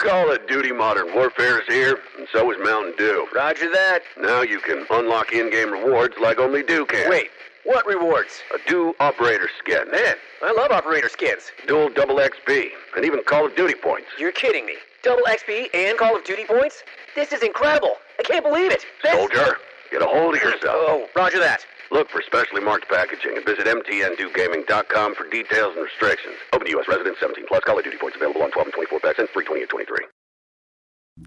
Call of Duty Modern Warfare is here, and so is Mountain Dew. Roger that. Now you can unlock in-game rewards like only Dew can. Wait, what rewards? A Dew Operator Skin. Man, I love Operator Skins. Dual double XP, and even Call of Duty points. You're kidding me. Double XP and Call of Duty points? This is incredible. I can't believe it. Soldier, get a hold of yourself. Oh, roger that. Look for specially marked packaging and visit mtndewgaming.com for details and restrictions. Open to U.S. residents 17 plus. Call of Duty points available on 12 and 24 packs and free 28-23.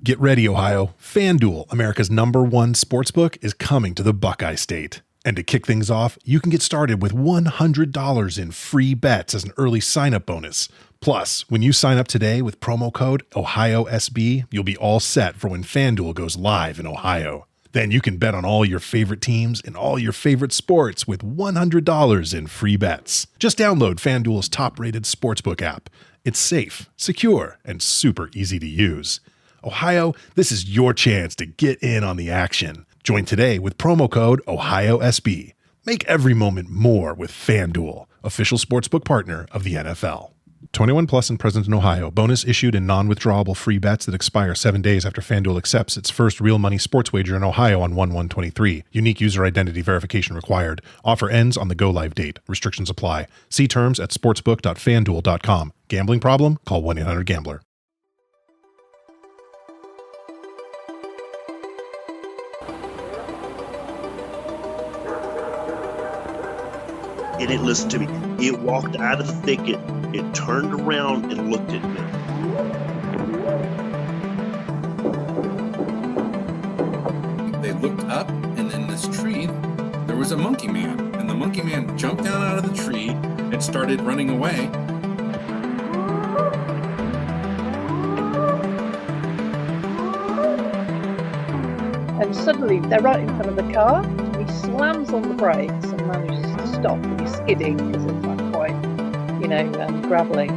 Get ready, Ohio. FanDuel, America's #1 sportsbook, is coming to the Buckeye State. And to kick things off, you can get started with $100 in free bets as an early sign-up bonus. Plus, when you sign up today with promo code OhioSB, you'll be all set for when FanDuel goes live in Ohio. Then you can bet on all your favorite teams and all your favorite sports with $100 in free bets. Just download FanDuel's top-rated sportsbook app. It's safe, secure, and super easy to use. Ohio, this is your chance to get in on the action. Join today with promo code OhioSB. Make every moment more with FanDuel, official sportsbook partner of the NFL. 21 plus and present in Ohio. Bonus issued in non-withdrawable free bets that expire 7 days after FanDuel accepts its first real money sports wager in Ohio on 1/1/23. Unique user identity verification required. Offer ends on the go-live date. Restrictions apply. See terms at sportsbook.fanduel.com. Gambling problem? Call 1-800-GAMBLER. It didn't listen to me. It walked out of the thicket. It turned around and looked at me. They looked up, and in this tree, there was a monkey man. And the monkey man jumped down out of the tree and started running away. And suddenly they're right in front of the car. He slams on the brakes and manages to stop. He's skidding because it's like quite, gravelly.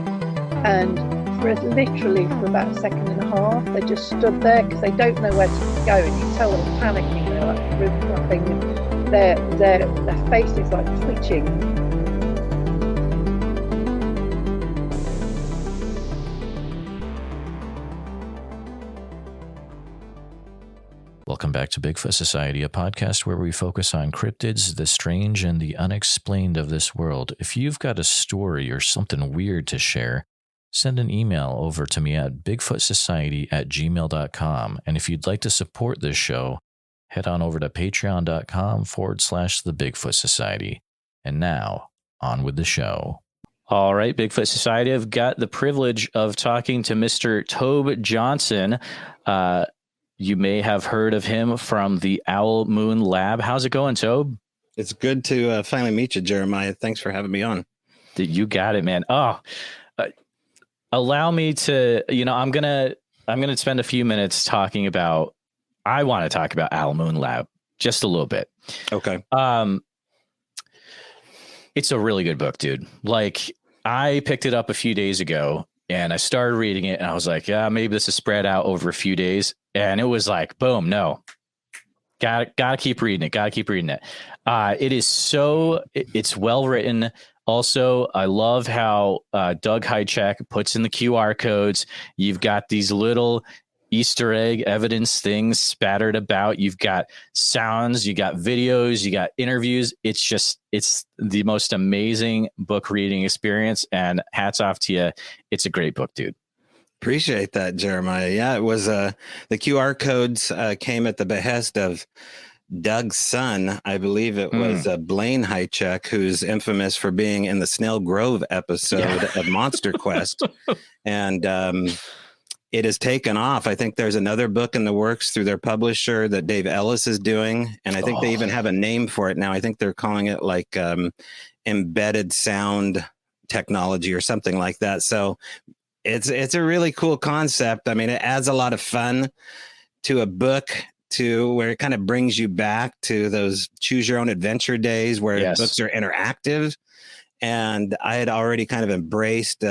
And for about a second and a half, they just stood there because they don't know where to go. And you tell them panicking. They're like rib flapping, and their face is like twitching. Welcome back to Bigfoot Society, a podcast where we focus on cryptids, the strange, and the unexplained of this world. If you've got a story or something weird to share, send an email over to me at bigfootsociety@gmail.com. And if you'd like to support this show, head on over to patreon.com/the Bigfoot Society. And now, on with the show. All right, Bigfoot Society, I've got the privilege of talking to Mr. Tobe Johnson. You may have heard of him from the Owl Moon Lab. How's it going, Tobe? It's good to finally meet you, Jeremiah. Thanks for having me on. You got it, man. Allow me to, I'm gonna spend a few minutes I want to talk about Owl Moon Lab just a little bit. Okay. It's a really good book, dude. Like, I picked it up a few days ago and I started reading it and I was like, yeah, maybe this is spread out over a few days. And it was like, boom, no, gotta keep reading it. It's well written. Also, I love how Doug Hychak puts in the QR codes. You've got these little Easter egg evidence things spattered about. You've got sounds, you got videos, you got interviews. It's the most amazing book reading experience, and hats off to you. It's a great book, dude. Appreciate that, Jeremiah. Yeah, it was the QR codes came at the behest of Doug's son. I believe it was Blaine Hychak, who's infamous for being in the Snail Grove episode of Monster Quest. And it has taken off. I think there's another book in the works through their publisher that Dave Ellis is doing. And I think they even have a name for it now. I think they're calling it like embedded sound technology or something like that. So it's a really cool concept. I mean, it adds a lot of fun to a book, to where it kind of brings you back to those choose your own adventure days where books are interactive. And I had already kind of embraced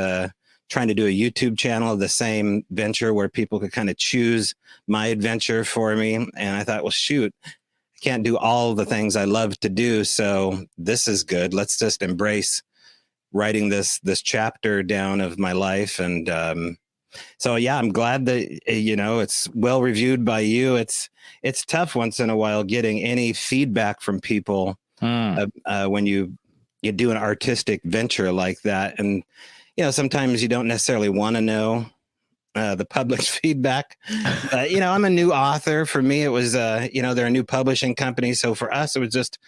trying to do a YouTube channel of the same venture where people could kind of choose my adventure for me. And I thought, well, shoot, I can't do all the things I love to do. So this is good. Let's just embrace writing this chapter down of my life. And So yeah, I'm glad that it's well reviewed by you. It's tough once in a while getting any feedback from people when you do an artistic venture like that, and sometimes you don't necessarily want to know the public's feedback. But I'm a new author. For me, it was they're a new publishing company, so for us, it was just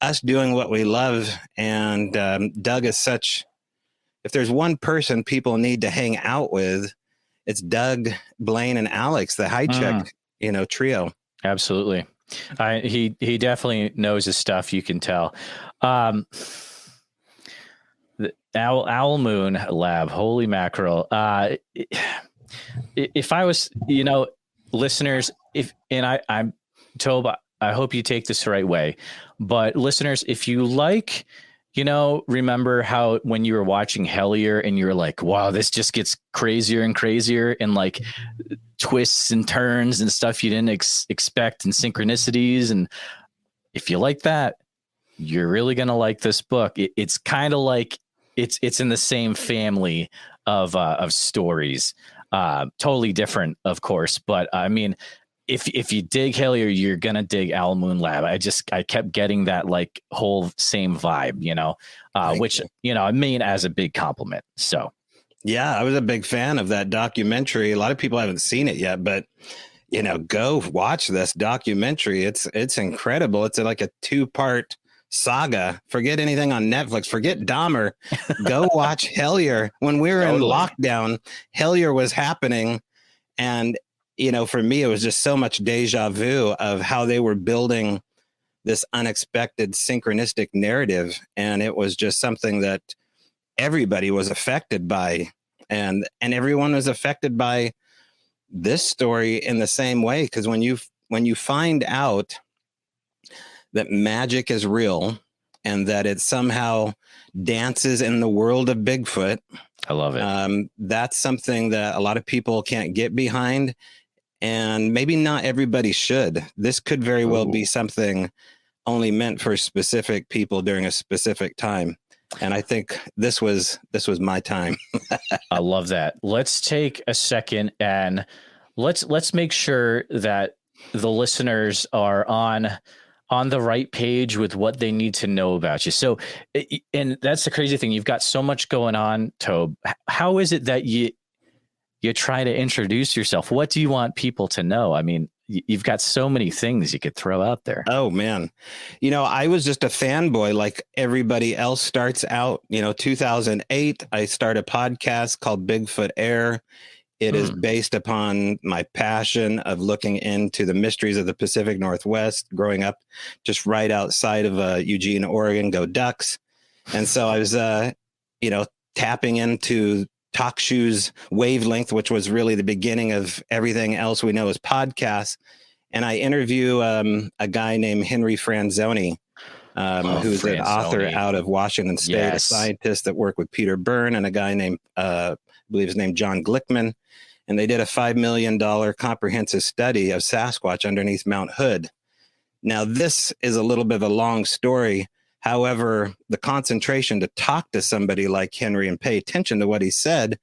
us doing what we love. And Doug is such. If there's one person people need to hang out with, it's Doug, Blaine, and Alex, the high check, trio. Absolutely. He definitely knows his stuff. You can tell. The Owl Moon Lab, holy mackerel. If I was, listeners, I'm Tobe, I hope you take this the right way, but listeners, if you like, remember how when you were watching Hellier and you're like, wow, this just gets crazier and crazier, and like twists and turns and stuff you didn't expect, and synchronicities. And if you like that, you're really going to like this book. It's kind of like it's in the same family of stories, totally different, of course. But I mean, if you dig Hellier, you're gonna dig Owl Moon Lab. I kept getting that like whole same vibe, which I mean as a big compliment. So yeah, I was a big fan of that documentary. A lot of people haven't seen it yet, but go watch this documentary. It's incredible. It's like a 2-part saga. Forget anything on Netflix. Forget Dahmer. Go watch Hellier. When we were in lockdown, Hellier was happening, and for me, it was just so much deja vu of how they were building this unexpected synchronistic narrative. And it was just something that everybody was affected by. And everyone was affected by this story in the same way. Because when you find out that magic is real and that it somehow dances in the world of Bigfoot, I love it. That's something that a lot of people can't get behind. And maybe not everybody should. This could very well be something only meant for specific people during a specific time. And I think this was my time. I love that. Let's take a second and let's make sure that the listeners are on the right page with what they need to know about you. So, and that's the crazy thing. You've got so much going on, Tobe. How is it that you try to introduce yourself? What do you want people to know? I mean, you've got so many things you could throw out there. Oh man. I was just a fanboy like everybody else starts out. 2008, I started a podcast called Bigfoot Air. It is based upon my passion of looking into the mysteries of the Pacific Northwest, growing up just right outside of Eugene, Oregon. Go Ducks. And so I was, tapping into Talk Shoe's wavelength, which was really the beginning of everything else we know as podcasts. And I interview a guy named Henry Franzoni, who's an author out of Washington State, a scientist that worked with Peter Byrne, and a guy named, I believe his name, John Glickman. And they did a $5 million comprehensive study of Sasquatch underneath Mount Hood. Now, this is a little bit of a long story. However, the concentration to talk to somebody like Henry and pay attention to what he said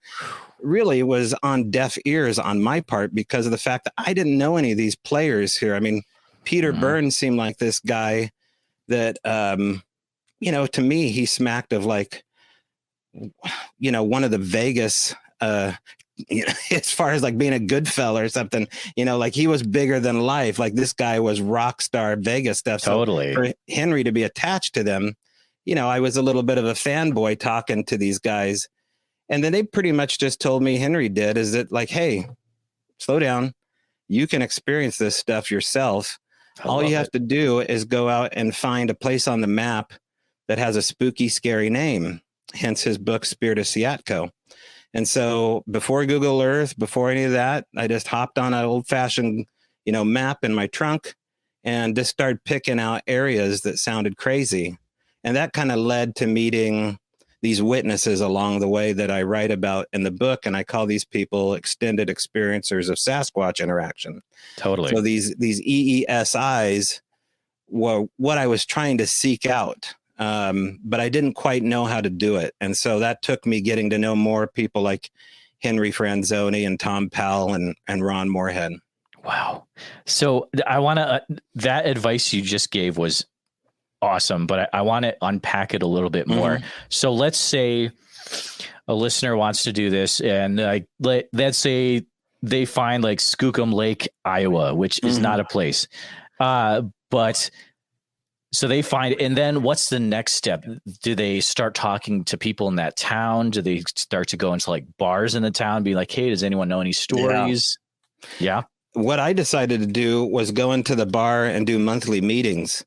really was on deaf ears on my part, because of the fact that I didn't know any of these players here. I mean, Peter Byrne seemed like this guy that, to me, he smacked of like, one of the Vegas, as far as like being a good fella or something, like he was bigger than life. Like this guy was rock star Vegas stuff. Totally. So for Henry to be attached to them, I was a little bit of a fanboy talking to these guys. And then they pretty much just told me, Henry did, is that like, hey, slow down. You can experience this stuff yourself. All you have to do is go out and find a place on the map that has a spooky, scary name. Hence his book, Spirit of Seatco. And so before Google Earth, before any of that, I just hopped on an old fashioned, map in my trunk and just started picking out areas that sounded crazy. And that kind of led to meeting these witnesses along the way that I write about in the book. And I call these people extended experiencers of Sasquatch interaction. Totally. So these EESIs were what I was trying to seek out. But I didn't quite know how to do it. And so that took me getting to know more people like Henry Franzoni and Tom Powell and Ron Moorhead. Wow. So I want to, that advice you just gave was awesome, but I want to unpack it a little bit more. So let's say a listener wants to do this, and let's say they find like Skookum Lake, Iowa, which is not a place. But so they find, and then what's the next step? Do they start talking to people in that town? Do they start to go into like bars in the town, be like, hey, does anyone know any stories? Yeah. What I decided to do was go into the bar and do monthly meetings,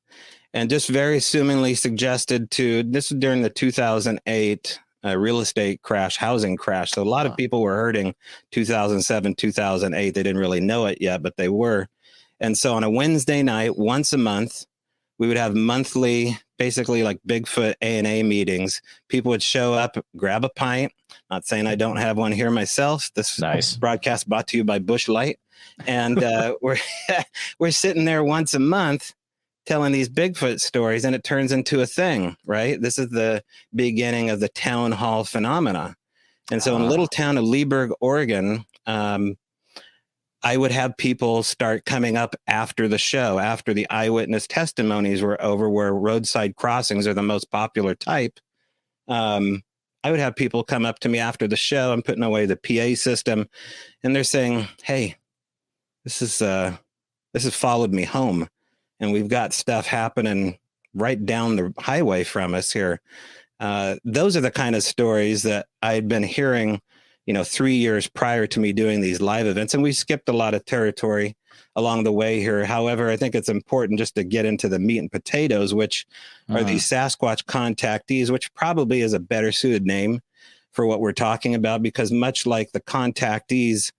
and just very assumingly suggested to, this was during the 2008 real estate crash, housing crash. So a lot of people were hurting 2007, 2008. They didn't really know it yet, but they were. And so on a Wednesday night, once a month, we would have monthly, basically like Bigfoot A&A meetings. People would show up, grab a pint. Not saying I don't have one here myself. This broadcast brought to you by Busch Light. And we're sitting there once a month telling these Bigfoot stories, and it turns into a thing, right? This is the beginning of the town hall phenomena. And so in a little town of Leesburg, Oregon, I would have people start coming up after the show, after the eyewitness testimonies were over, where roadside crossings are the most popular type. I would have people come up to me after the show. I'm putting away the PA system, and they're saying, hey, this has followed me home, and we've got stuff happening right down the highway from us here. Those are the kind of stories that I'd been hearing, 3 years prior to me doing these live events. And we skipped a lot of territory along the way here. However, I think it's important just to get into the meat and potatoes, which are these Sasquatch contactees, which probably is a better suited name for what we're talking about, because much like the contactees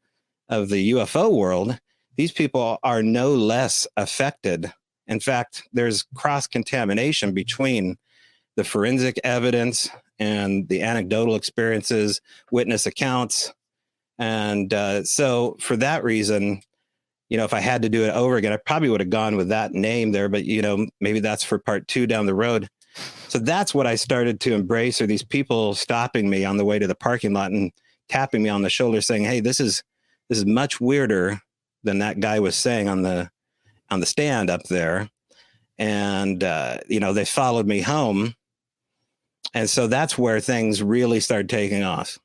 of the UFO world, these people are no less affected. In fact, there's cross-contamination between the forensic evidence and the anecdotal experiences, witness accounts. And so for that reason, if I had to do it over again, I probably would have gone with that name there, but, maybe that's for part 2 down the road. So that's what I started to embrace, are these people stopping me on the way to the parking lot and tapping me on the shoulder saying, hey, this is much weirder than that guy was saying on the stand up there. And, they followed me home. And so that's where things really started taking off.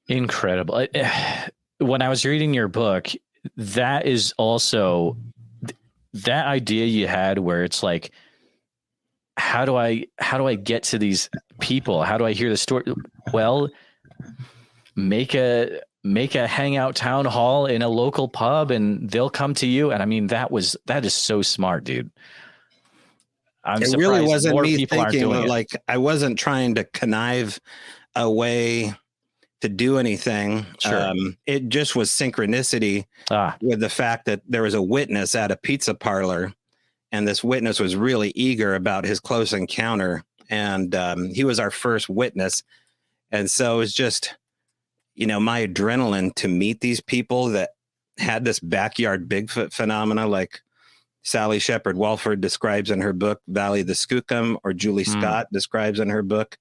Incredible. When I was reading your book, that is also that idea you had where it's like, how do I get to these people? How do I hear the story? Well, make a hangout town hall in a local pub and they'll come to you. And I mean, that is so smart, dude. It really wasn't me thinking, like, I wasn't trying to connive a way to do anything. Sure. It just was synchronicity with the fact that there was a witness at a pizza parlor, and this witness was really eager about his close encounter. And he was our first witness. And so it was just, my adrenaline to meet these people that had this backyard Bigfoot phenomena, like Sally Shepard Walford describes in her book, Valley of the Skookum, or Julie Scott describes in her book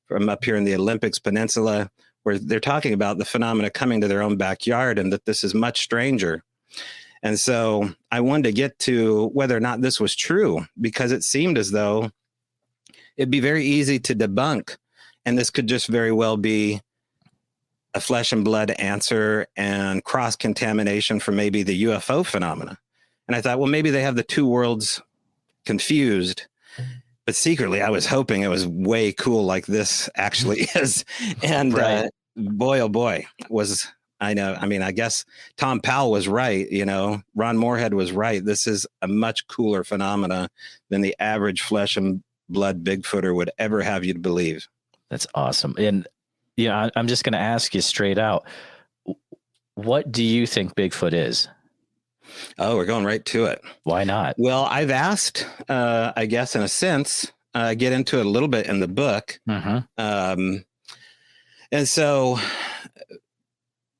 from up here in the Olympics Peninsula, where they're talking about the phenomena coming to their own backyard and that this is much stranger. And so I wanted to get to whether or not this was true, because it seemed as though it'd be very easy to debunk. And this could just very well be a flesh and blood answer and cross-contamination for maybe the UFO phenomena. And I thought, well, maybe they have the two worlds confused. But secretly, I was hoping it was way cool like this actually is. And boy, oh boy, I guess Tom Powell was right. Ron Moorhead was right. This is a much cooler phenomena than the average flesh and blood Bigfooter would ever have you to believe. That's awesome. And, I'm just going to ask you straight out. What do you think Bigfoot is? Oh, we're going right to it. Why not? Well, I've asked, I guess, in a sense, I get into it a little bit in the book. And so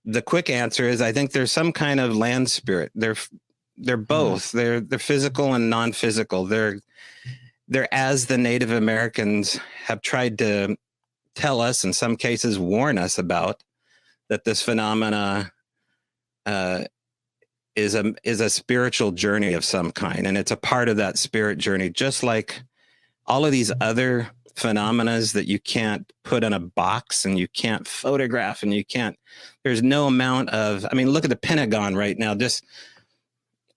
the quick answer is I think there's some kind of land spirit. They're both. They're physical and non-physical. They're as the Native Americans have tried to tell us, in some cases warn us about, that this phenomena is a spiritual journey of some kind, and it's a part of that spirit journey, just like all of these other phenomena that you can't put in a box and you can't photograph and you can't. There's no amount of. I mean, look at the Pentagon right now. Just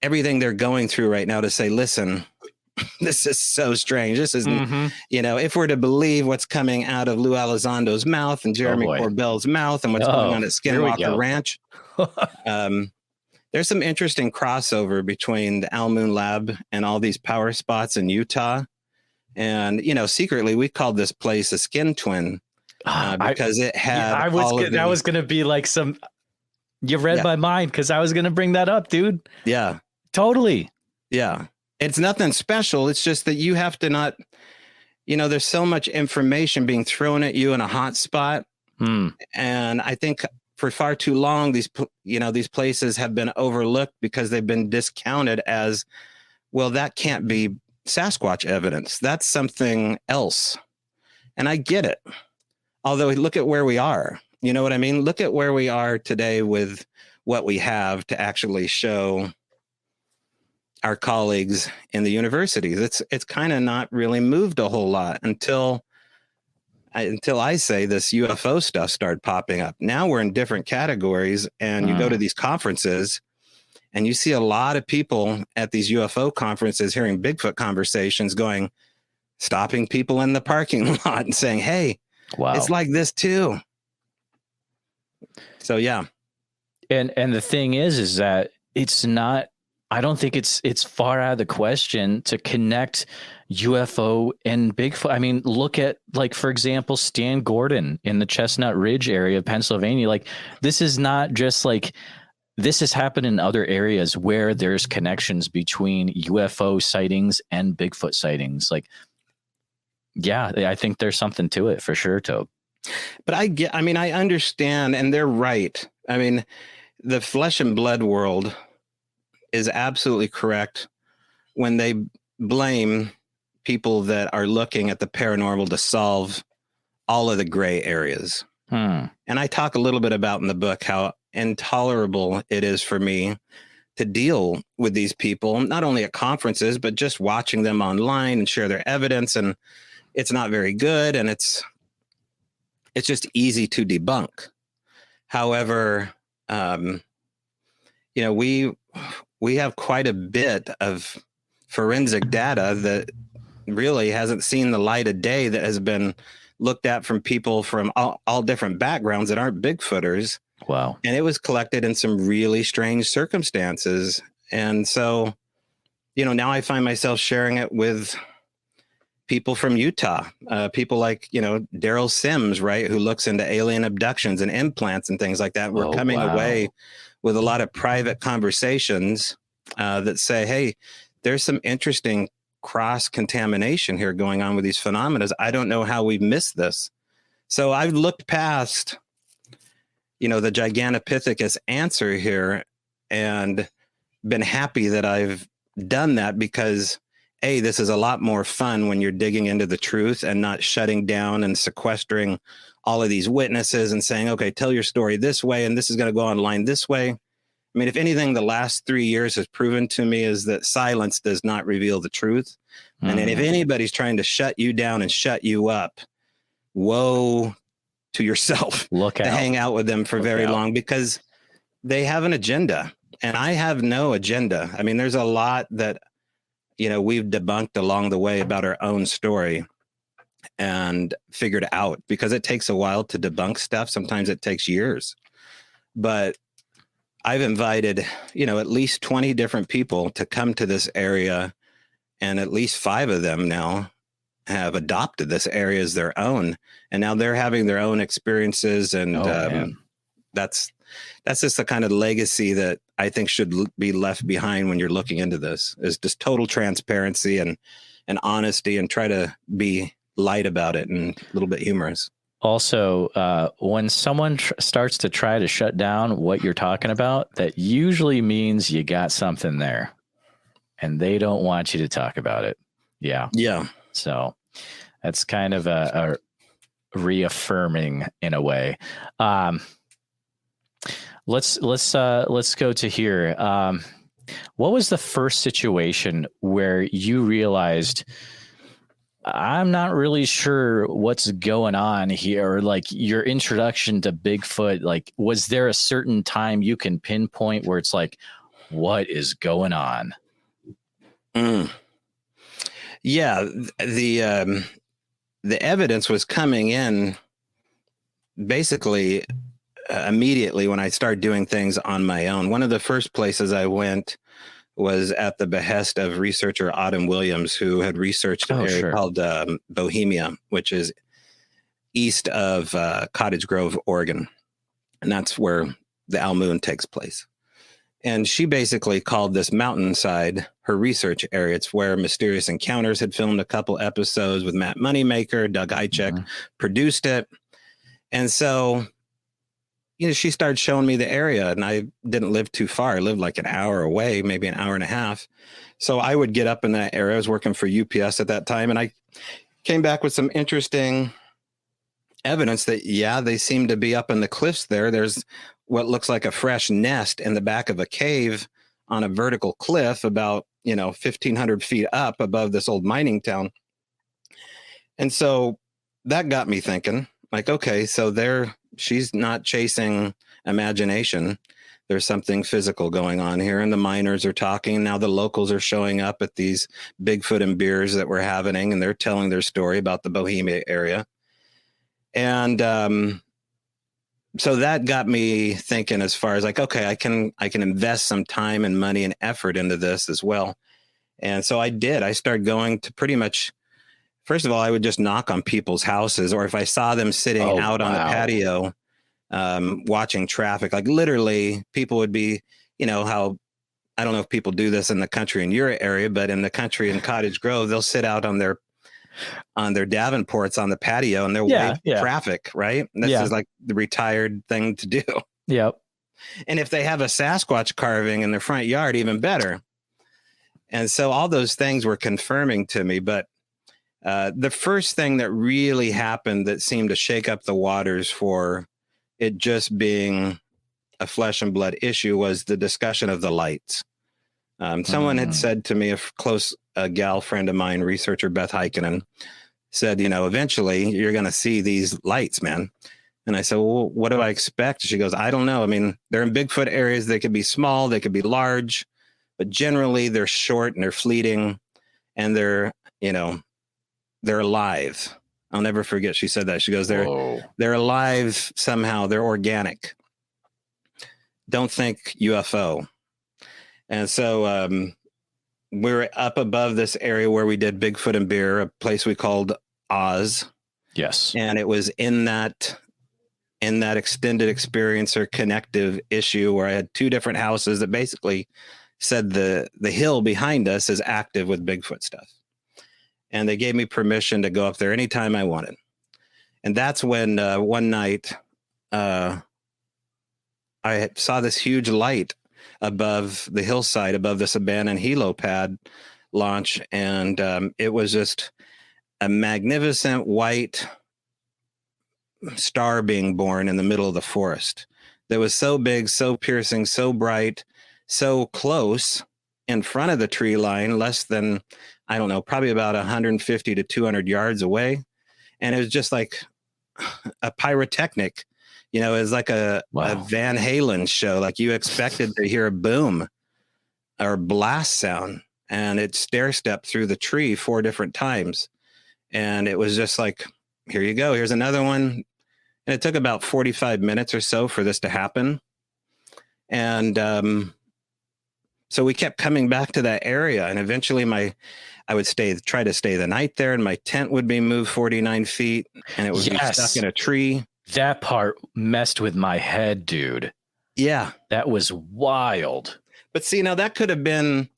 everything they're going through right now to say, listen, this is so strange. This is, if we're to believe what's coming out of Lou Elizondo's mouth and Jeremy Corbell's mouth and what's going on at Skinwalker Ranch, there's some interesting crossover between the Al Moon Lab and all these power spots in Utah. And, secretly we called this place a skin twin because it had that was going to be like you read my mind, because I was going to bring that up, dude. Yeah. Totally. Yeah. It's nothing special. It's just that you have to not, there's so much information being thrown at you in a hot spot. And I think for far too long, these places have been overlooked because they've been discounted as, well, that can't be Sasquatch evidence. That's something else. And I get it. Although look at where we are. You know what I mean? Look at where we are today with what we have to actually show our colleagues in the universities. It's kind of not really moved a whole lot until I say this UFO stuff started popping up. Now we're in different categories, and you go to these conferences and you see a lot of people at these UFO conferences hearing Bigfoot conversations stopping people in the parking lot and saying, hey, it's like this too. So, yeah. And the thing is that it's not, I don't think it's far out of the question to connect UFO and Bigfoot. I mean, look at, like, for example, Stan Gordon in the Chestnut Ridge area of Pennsylvania. Like, this is not just like, this has happened in other areas where there's connections between UFO sightings and Bigfoot sightings. Like, yeah, I think there's something to it for sure, Tobe. But I understand, and they're right. I mean, the flesh and blood world is absolutely correct when they blame people that are looking at the paranormal to solve all of the gray areas. And I talk a little bit about in the book how intolerable it is for me to deal with these people, not only at conferences, but just watching them online and share their evidence. And it's not very good. And it's just easy to debunk. However, we have quite a bit of forensic data that really hasn't seen the light of day, that has been looked at from people from all different backgrounds that aren't Bigfooters. Wow. And it was collected in some really strange circumstances. And so, now I find myself sharing it with people from Utah, people like, Daryl Sims, right, who looks into alien abductions and implants and things like that. We're coming away with a lot of private conversations that say, hey, there's some interesting cross-contamination here going on with these phenomena. I don't know how we've missed this. So I've looked past, the Gigantopithecus answer here and been happy that I've done that, because this is a lot more fun when you're digging into the truth and not shutting down and sequestering all of these witnesses and saying, okay, tell your story this way, and this is going to go online this way. I mean, if anything, the last 3 years has proven to me is that silence does not reveal the truth. And then if anybody's trying to shut you down and shut you up, woe to yourself. Look out. To hang out with them for very long, because they have an agenda and I have no agenda. I mean, there's a lot that, we've debunked along the way about our own story and figured out, because it takes a while to debunk stuff. Sometimes it takes years, but I've invited, at least 20 different people to come to this area, and at least 5 of them now have adopted this area as their own. And now they're having their own experiences. And that's just the kind of legacy that I think should be left behind when you're looking into this, is just total transparency and honesty, and try to be light about it and a little bit humorous. Also, when someone starts to try to shut down what you're talking about, that usually means you got something there and they don't want you to talk about it. Yeah. Yeah. So that's kind of a reaffirming in a way. Let's go to here. What was the first situation where you realized I'm not really sure what's going on here, or like your introduction to Bigfoot? Like, was there a certain time you can pinpoint where it's like, what is going on? Yeah, the evidence was coming in basically immediately when I started doing things on my own. One of the first places I went was at the behest of researcher Autumn Williams, who had researched an area called Bohemia, which is east of Cottage Grove, Oregon. And that's where the Al Moon takes place. And she basically called this mountainside her research area. It's where Mysterious Encounters had filmed a couple episodes with Matt Moneymaker. Doug Hychek produced it. And so, she started showing me the area, and I didn't live too far. I lived like an hour away, maybe an hour and a half. So I would get up in that area. I was working for UPS at that time, and I came back with some interesting evidence that, they seem to be up in the cliffs there. There's what looks like a fresh nest in the back of a cave on a vertical cliff about, 1,500 feet up above this old mining town. And so that got me thinking, like, okay, so she's not chasing imagination. There's something physical going on here, and the miners are talking. Now the locals are showing up at these Bigfoot and beers that we're having, and they're telling their story about the Bohemia area. And so that got me thinking, as far as like, okay, I can invest some time and money and effort into this as well. And so I did. I started going to pretty much, first of all, I would just knock on people's houses, or if I saw them sitting out on the patio, watching traffic, like literally people would be, how, I don't know if people do this in the country in your area, but in the country in Cottage Grove, they'll sit out on their Davenports on the patio, and they'll wait for traffic, right? And this is like the retired thing to do. Yep. And if they have a Sasquatch carving in their front yard, even better. And so all those things were confirming to me. But the first thing that really happened that seemed to shake up the waters for it just being a flesh and blood issue was the discussion of the lights. Someone had said to me, a gal friend of mine, researcher Beth Heikkinen, said, eventually you're going to see these lights, man. And I said, well, what do I expect? She goes, I don't know. I mean, they're in Bigfoot areas. They could be small, they could be large, but generally they're short and they're fleeting, and they're alive. I'll never forget. She said that. She goes, they're alive somehow. They're organic. Don't think UFO. And so we're up above this area where we did Bigfoot and Beer, a place we called Oz. Yes. And it was in that extended experience or connective issue where I had two different houses that basically said the hill behind us is active with Bigfoot stuff. And they gave me permission to go up there anytime I wanted. And that's when one night I saw this huge light above the hillside, above this abandoned helipad launch. And it was just a magnificent white star being born in the middle of the forest that was so big, so piercing, so bright, so close in front of the tree line, less than, I don't know, probably about 150 to 200 yards away. And it was just like a pyrotechnic. It was like a Van Halen show. Like you expected to hear a boom or blast sound, and it stair-stepped through the tree 4 different times. And it was just like, here you go. Here's another one. And it took about 45 minutes or so for this to happen. And so we kept coming back to that area. And eventually I would try to stay the night there, and my tent would be moved 49 feet, and it would be stuck in a tree. That part messed with my head, dude. Yeah. That was wild. But see, now that could have been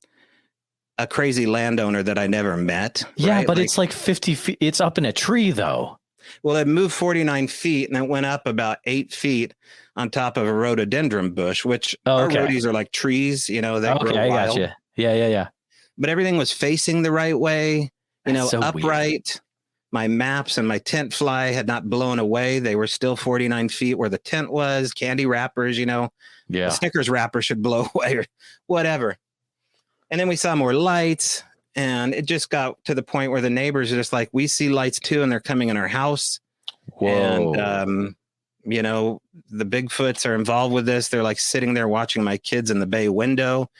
a crazy landowner that I never met. Yeah, right? but it's like 50 feet. It's up in a tree, though. Well, it moved 49 feet, and it went up about 8 feet on top of a rhododendron bush, which our rhodies are like trees, that grow wild. I got you. Yeah. But everything was facing the right way, so upright. Weird. My maps and my tent fly had not blown away. They were still 49 feet where the tent was. Candy wrappers, the Snickers wrapper should blow away or whatever. And then we saw more lights, and it just got to the point where the neighbors are just like, we see lights too, and they're coming in our house. Whoa. And, the Bigfoots are involved with this. They're like sitting there watching my kids in the bay window.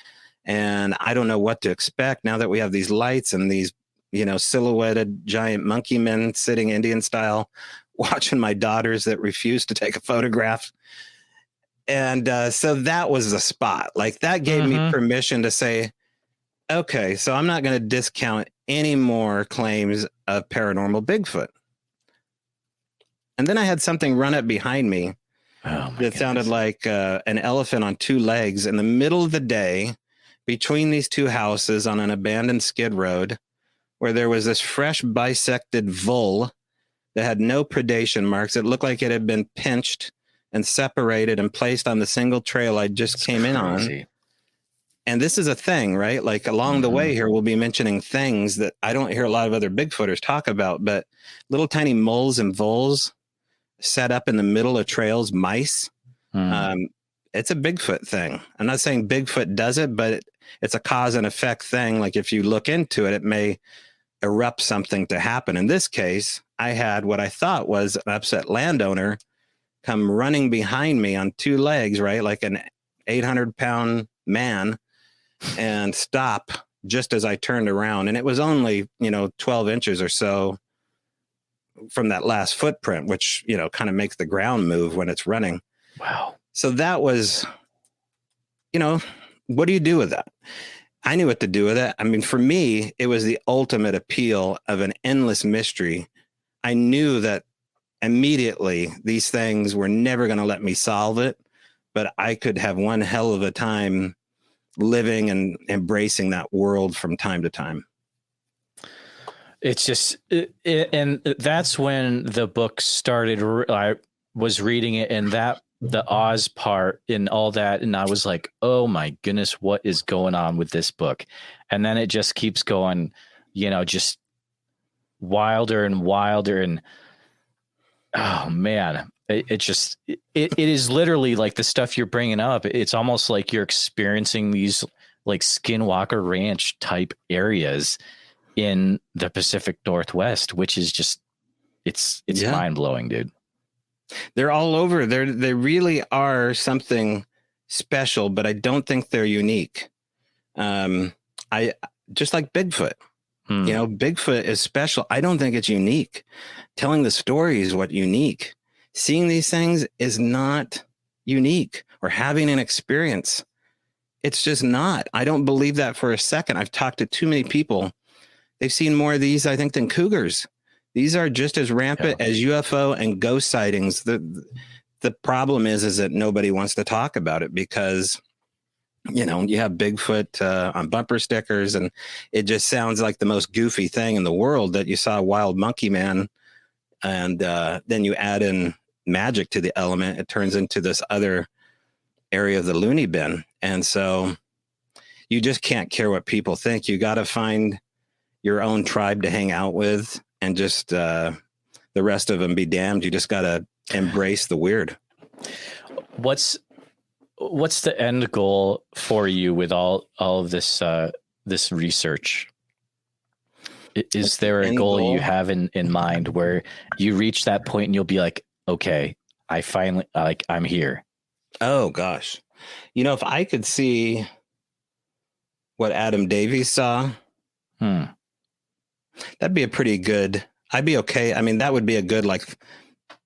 And I don't know what to expect now that we have these lights and these, silhouetted giant monkey men sitting Indian style, watching my daughters that refuse to take a photograph. And so that was the spot. Like that gave me permission to say, okay, so I'm not going to discount any more claims of paranormal Bigfoot. And then I had something run up behind me that sounded like an elephant on two legs in the middle of the day between these two houses on an abandoned skid road, where there was this fresh bisected vole that had no predation marks. It looked like it had been pinched and separated and placed on the single trail I just came in on. And this is a thing, right? Like along the way here, we'll be mentioning things that I don't hear a lot of other Bigfooters talk about, but little tiny moles and voles set up in the middle of trails, mice. It's a Bigfoot thing. I'm not saying Bigfoot does it, but it's a cause and effect thing. Like if you look into it, it may erupt something to happen. In this case, I had what I thought was an upset landowner come running behind me on two legs, right? Like an 800-pound man, and stop just as I turned around. And it was only, 12 inches or so from that last footprint, which, kind of makes the ground move when it's running. Wow. So that was, what do you do with that? I knew what to do with it. I mean, for me, it was the ultimate appeal of an endless mystery. I knew that immediately these things were never going to let me solve it, but I could have one hell of a time living and embracing that world from time to time. It's just, and that's when the book started. I was reading it, and the Oz part and all that, and I was like, oh my goodness, what is going on with this book? And then it just keeps going, just wilder and wilder, and oh man, it is literally like the stuff you're bringing up. It's almost like you're experiencing these like Skinwalker Ranch type areas in the Pacific Northwest, which is just, it's mind blowing, dude. They're all over. They really are something special, but I don't think they're unique. I just like Bigfoot. Bigfoot is special. I don't think it's unique. Telling the story is what unique. Seeing these things is not unique, or having an experience. It's just not. I don't believe that for a second. I've talked to too many people. They've seen more of these, I think, than cougars. These are just as rampant as UFO and ghost sightings. The problem is that nobody wants to talk about it because, you have Bigfoot on bumper stickers, and it just sounds like the most goofy thing in the world that you saw a wild monkey man, and then you add in magic to the element. It turns into this other area of the loony bin. And so you just can't care what people think. You got to find your own tribe to hang out with, and just the rest of them be damned. You just got to embrace the weird. What's the end goal for you with all of this this research? Is there a goal you have in mind where you reach that point and you'll be like, okay, I finally, I'm here? Oh gosh. If I could see what Adam Davies saw, that'd be a pretty good, I'd be okay. I mean, that would be a good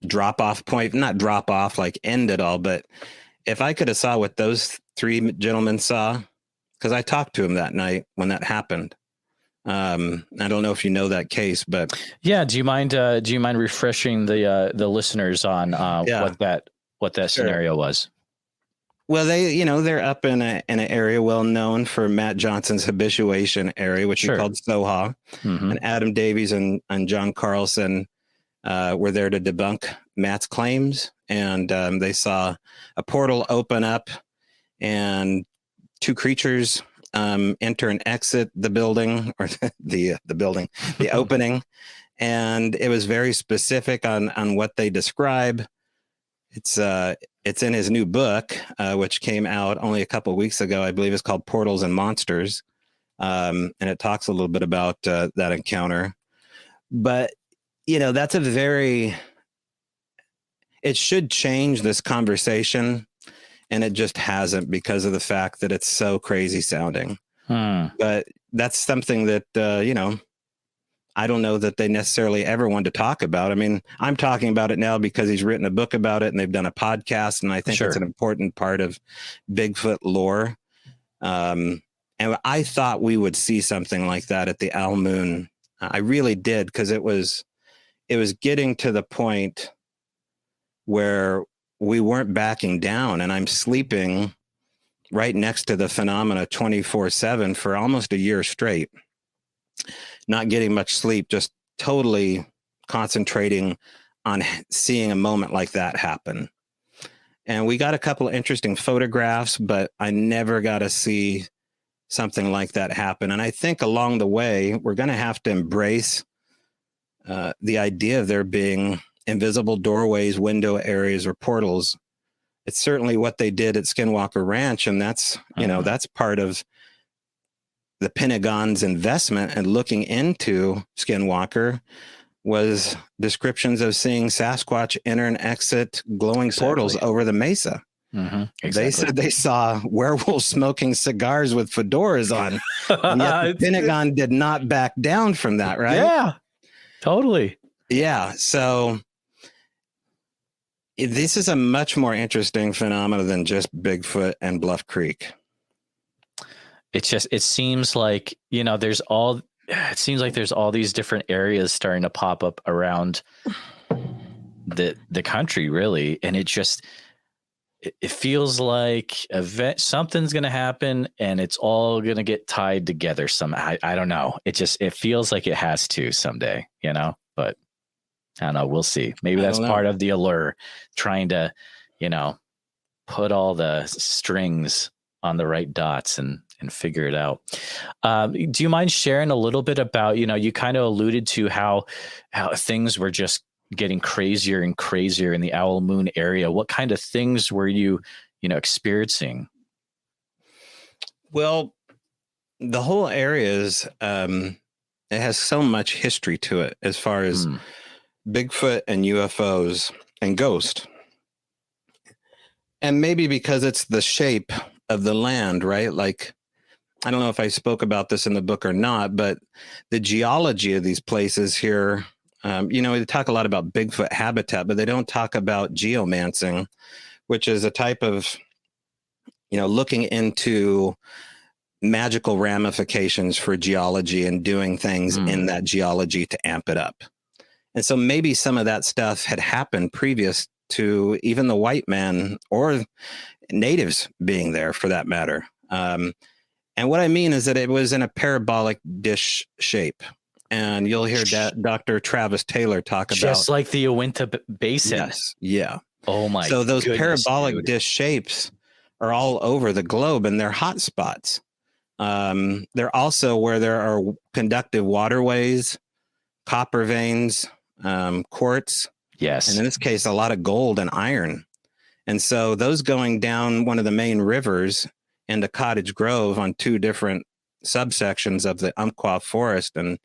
drop off point, not drop off, end it all. But if I could have saw what those three gentlemen saw, because I talked to him that night when that happened. I don't know if you know that case, but yeah. Do you mind refreshing the listeners on what that scenario was? Well, they're up in an area well known for Matt Johnson's habituation area, which he called Soha. And Adam Davies and John Carlson were there to debunk Matt's claims. And they saw a portal open up and two creatures enter and exit the building, or the opening. and it was very specific on what they describe. It's in his new book, which came out only a couple of weeks ago. I believe it's called Portals and Monsters. And it talks a little bit about that encounter. But, that's it should change this conversation. And it just hasn't, because of the fact that it's so crazy sounding. But that's something that, I don't know that they necessarily ever wanted to talk about. I mean, I'm talking about it now because he's written a book about it and they've done a podcast. And I think it's an important part of Bigfoot lore. And I thought we would see something like that at the Owl Moon. I really did, because it was getting to the point where we weren't backing down, and I'm sleeping right next to the phenomena 24/7 for almost a year straight, not getting much sleep, just totally concentrating on seeing a moment like that happen. And we got a couple of interesting photographs, but I never got to see something like that happen. And I think along the way, we're going to have to embrace the idea of there being invisible doorways, window areas, or portals. It's certainly what they did at Skinwalker Ranch. And that's, that's part of the Pentagon's investment and looking into Skinwalker was descriptions of seeing Sasquatch enter and exit glowing portals over the mesa. Exactly. They said they saw werewolves smoking cigars with fedoras on. And yet the Pentagon did not back down from that, right? Yeah, totally. Yeah. So this is a much more interesting phenomenon than just Bigfoot and Bluff Creek. It seems like, there's all these different areas starting to pop up around the country, really. And it feels like something's going to happen and it's all going to get tied together somehow. I don't know. It feels like it has to someday, but I don't know. We'll see. Maybe that's part of the allure, trying to, put all the strings on the right dots and figure it out. Do you mind sharing a little bit about, you kind of alluded to how things were just getting crazier and crazier in the Owl Moon area. What kind of things were you experiencing? Well, the whole area is, it has so much history to it as far as Bigfoot and UFOs and ghost. And maybe because it's the shape of the land, right? Like, I don't know if I spoke about this in the book or not, but the geology of these places here, they talk a lot about Bigfoot habitat, but they don't talk about geomancing, which is a type of, looking into magical ramifications for geology and doing things in that geology to amp it up. And so maybe some of that stuff had happened previous to even the white man or natives being there, for that matter. And what I mean is that it was in a parabolic dish shape. And you'll hear Dr. Travis Taylor talk about just like the Uinta Basin. Yes. Yeah. Oh my! So those parabolic dude. dish shapes are all over the globe, and they're hot spots. They're also where there are conductive waterways, copper veins, quartz. Yes. And in this case, a lot of gold and iron. And so those going down one of the main rivers into Cottage Grove on two different subsections of the Umpqua Forest. And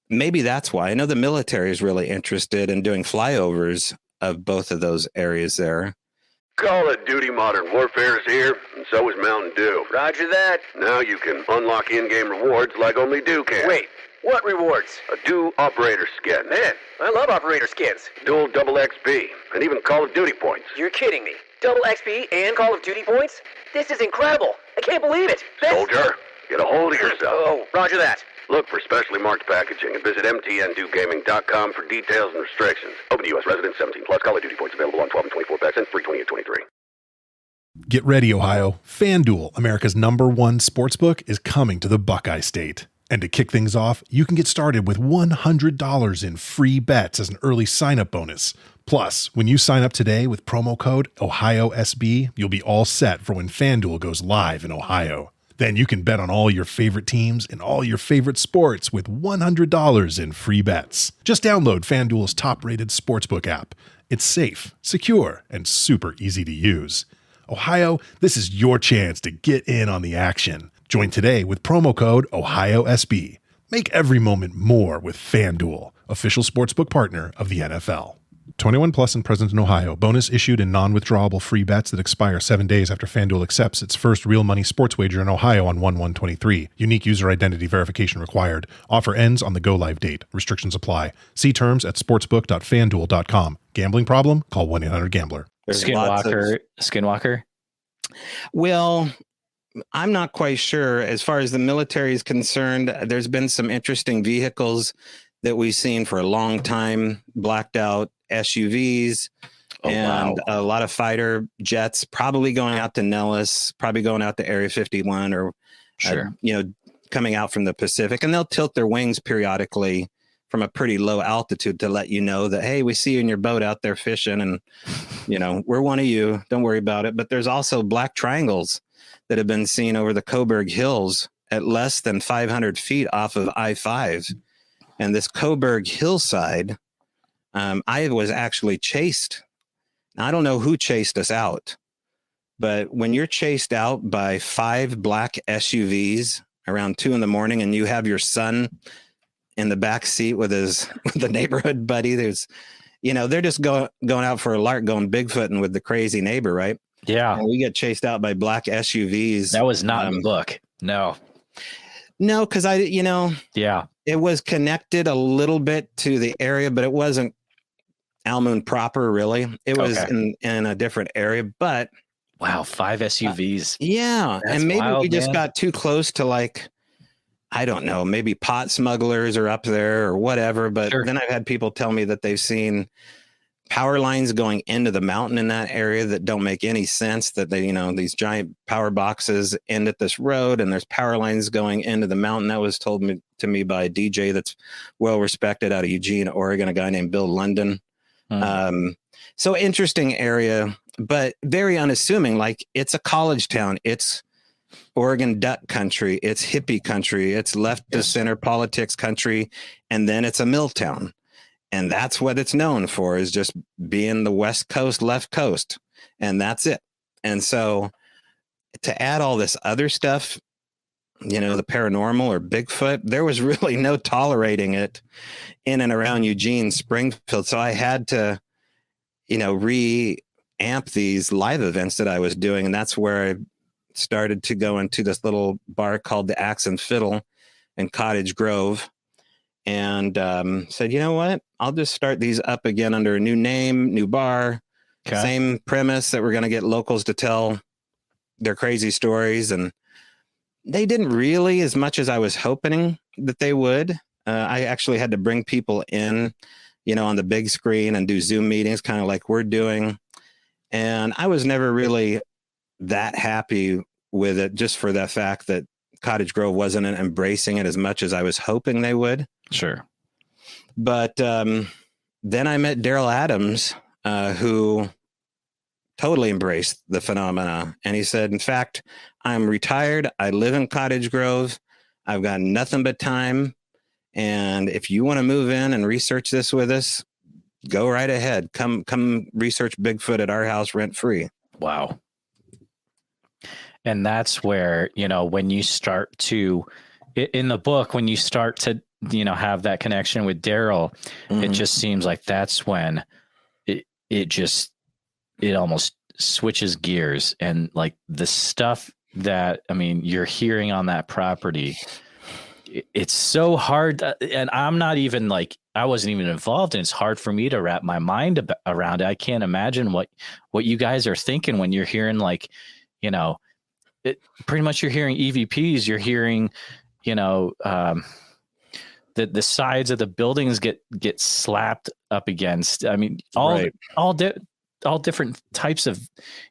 maybe that's why. I know the military is really interested in doing flyovers of both of those areas there. Call of Duty Modern Warfare is here, and so is Mountain Dew. Roger that. Now you can unlock in-game rewards like only Dew can. Wait, what rewards? A Dew Operator Skin. Man, I love operator skins. Dual double XP, and even Call of Duty points. You're kidding me. Double XP and Call of Duty points? This is incredible. I can't believe it. Soldier, get a hold of yourself. Oh, roger that. Look for specially marked packaging and visit mtndewgaming.com for details and restrictions. Open to U.S. residents 17 plus. Call of Duty points available on 12 and 24 packs and free 28-23. Get ready, Ohio. FanDuel, America's #1 sportsbook, is coming to the Buckeye State. And to kick things off, you can get started with $100 in free bets as an early sign-up bonus. Plus, when you sign up today with promo code OhioSB, you'll be all set for when FanDuel goes live in Ohio. Then you can bet on all your favorite teams and all your favorite sports with $100 in free bets. Just download FanDuel's top-rated sportsbook app. It's safe, secure, and super easy to use. Ohio, this is your chance to get in on the action. Join today with promo code OhioSB. Make every moment more with FanDuel, official sportsbook partner of the NFL. 21 plus and present in Ohio. Bonus issued in non-withdrawable free bets that expire 7 days after FanDuel accepts its first real money sports wager in Ohio on 1/1/23. Unique user identity verification required. Offer ends on the go-live date. Restrictions apply. See terms at sportsbook.fanduel.com. Gambling problem? Call 1-800-GAMBLER. Skinwalker? Well, I'm not quite sure. As far as the military is concerned, there's been some interesting vehicles that we've seen for a long time, blacked out SUVs and a lot of fighter jets, probably going out to Nellis, probably going out to Area 51 or, coming out from the Pacific. And they'll tilt their wings periodically from a pretty low altitude to let you know that, hey, we see you in your boat out there fishing and, we're one of you. Don't worry about it. But there's also black triangles that have been seen over the Coburg Hills at less than 500 feet off of I-5. And this Coburg hillside, I was actually chased. I don't know who chased us out, but when you're chased out by 5 black SUVs around 2 a.m. and you have your son in the back seat with the neighborhood buddy, they're just going out for a lark, going Bigfooting with the crazy neighbor, right? Yeah. And we get chased out by black SUVs. That was not in the book. No, because it was connected a little bit to the area, but it wasn't Almoon proper, really. It was in a different area, but wow, 5 SUVs. Yeah. That's and maybe wild, we just man. got too close to, like, I don't know, maybe pot smugglers are up there or whatever. But then I've had people tell me that they've seen power lines going into the mountain in that area that don't make any sense, that they, these giant power boxes end at this road and there's power lines going into the mountain. That was told to me by a DJ that's well respected out of Eugene, Oregon, a guy named Bill London. So interesting area, but very unassuming. Like, it's a college town. It's Oregon duck country. It's hippie country. It's left to center politics country. And then it's a mill town. And that's what it's known for, is just being the West Coast, left coast. And that's it. And so to add all this other stuff, the paranormal or Bigfoot, there was really no tolerating it in and around Eugene, Springfield. So I had to, re-amp these live events that I was doing. And that's where I started to go into this little bar called the Axe and Fiddle in Cottage Grove. And said, you know what? I'll just start these up again under a new name, new bar, same premise, that we're going to get locals to tell their crazy stories. And they didn't really, as much as I was hoping that they would. I actually had to bring people in, on the big screen and do Zoom meetings, kind of like we're doing. And I was never really that happy with it, just for the fact that Cottage Grove wasn't embracing it as much as I was hoping they would. Sure. But then I met Daryl Adams, who totally embraced the phenomena. And he said, in fact, I'm retired. I live in Cottage Grove. I've got nothing but time. And if you want to move in and research this with us, go right ahead. Come research Bigfoot at our house rent free. Wow. And that's where, when you start to, in the book, when you start to, have that connection with Daryl, it just seems like that's when it almost switches gears. And like the stuff that, you're hearing on that property, it's so hard. And I'm not even I wasn't even involved, and it's hard for me to wrap my mind around it. I can't imagine what you guys are thinking when you're hearing pretty much you're hearing EVPs, you're hearing, the sides of the buildings get slapped up against. All different types of,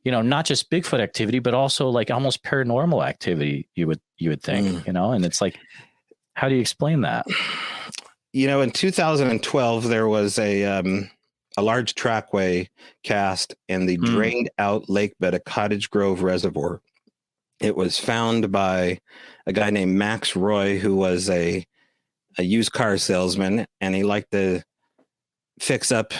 not just Bigfoot activity, but also like almost paranormal activity. You would think, and it's like, how do you explain that? In 2012, there was a large trackway cast in the drained out lake bed at Cottage Grove Reservoir. It was found by a guy named Max Roy, who was a used car salesman, and he liked to fix up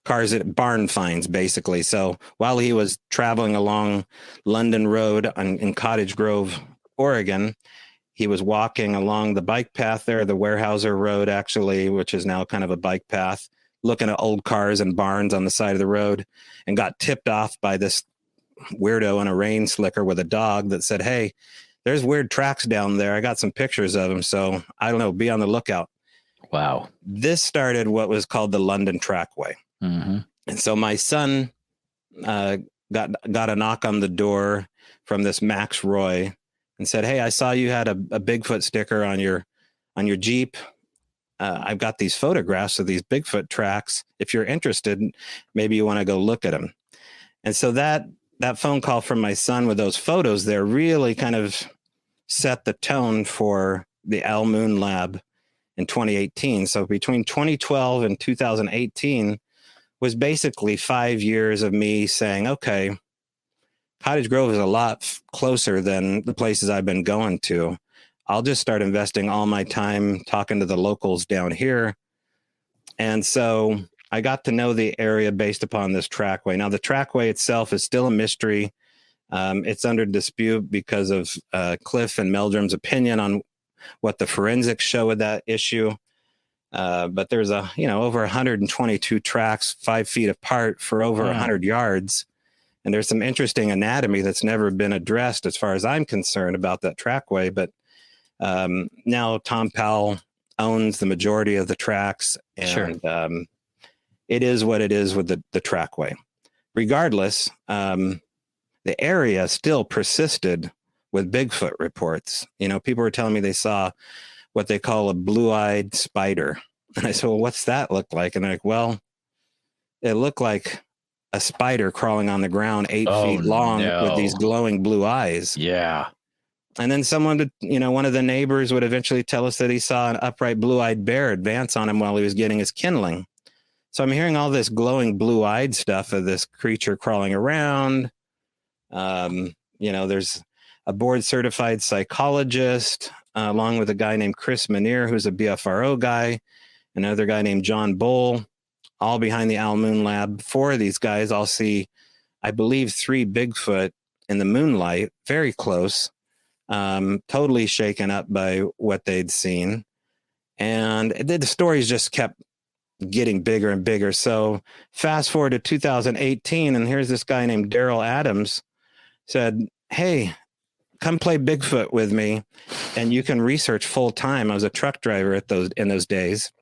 cars at barn finds, basically. So while he was traveling along London Road in Cottage Grove, Oregon, he was walking along the bike path there, the Weyerhaeuser Road, actually, which is now kind of a bike path, looking at old cars and barns on the side of the road, and got tipped off by this weirdo in a rain slicker with a dog that said, "Hey, there's weird tracks down there. I got some pictures of them. So I don't know, be on the lookout." Wow. This started what was called the London Trackway. Mm-hmm. And so my son got a knock on the door from this Max Roy and said, "Hey, I saw you had a Bigfoot sticker on your Jeep. I've got these photographs of these Bigfoot tracks. If you're interested, maybe you want to go look at them." And so that phone call from my son with those photos there really kind of set the tone for the Al Moon Lab in 2018. So between 2012 and 2018 was basically 5 years of me saying, okay, Cottage Grove is a lot closer than the places I've been going to. I'll just start investing all my time talking to the locals down here. And so I got to know the area based upon this trackway. Now, the trackway itself is still a mystery. It's under dispute because of Cliff and Meldrum's opinion on what the forensics show with that issue. But there's over 122 tracks, 5 feet apart for over 100 yards. And there's some interesting anatomy that's never been addressed as far as I'm concerned about that trackway. But now Tom Powell owns the majority of the tracks. And Sure. It is what it is with the trackway. Regardless, the area still persisted with Bigfoot reports. People were telling me they saw what they call a blue-eyed spider. And I said, "Well, what's that look like?" And they're like, "Well, it looked like a spider crawling on the ground 8 feet long with these glowing blue eyes." Yeah. And then someone, one of the neighbors would eventually tell us that he saw an upright blue-eyed bear advance on him while he was getting his kindling. So I'm hearing all this glowing blue-eyed stuff of this creature crawling around. There's a board-certified psychologist, along with a guy named Chris Manier, who's a BFRO guy, another guy named John Bull, all behind the Al Moon Lab. 4 of these guys all see, I believe, 3 Bigfoot in the moonlight, very close, totally shaken up by what they'd seen. And the stories just kept getting bigger and bigger. So fast forward to 2018, and here's this guy named Daryl Adams said, "Hey, come play Bigfoot with me, and you can research full time." I was a truck driver in those days.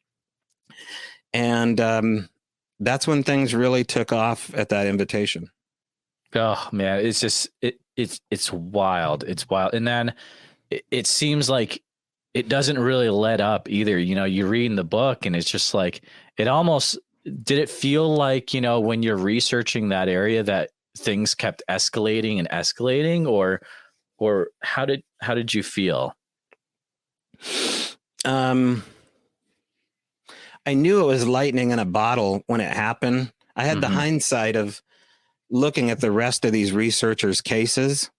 And that's when things really took off at that invitation. Oh man, it's just it's wild. It's wild. And then it seems like it doesn't really let up either. You read in the book and it's just like, it almost, did it feel like, when you're researching that area that things kept escalating and escalating, or how did you feel? I knew it was lightning in a bottle when it happened. I had the hindsight of looking at the rest of these researchers' cases,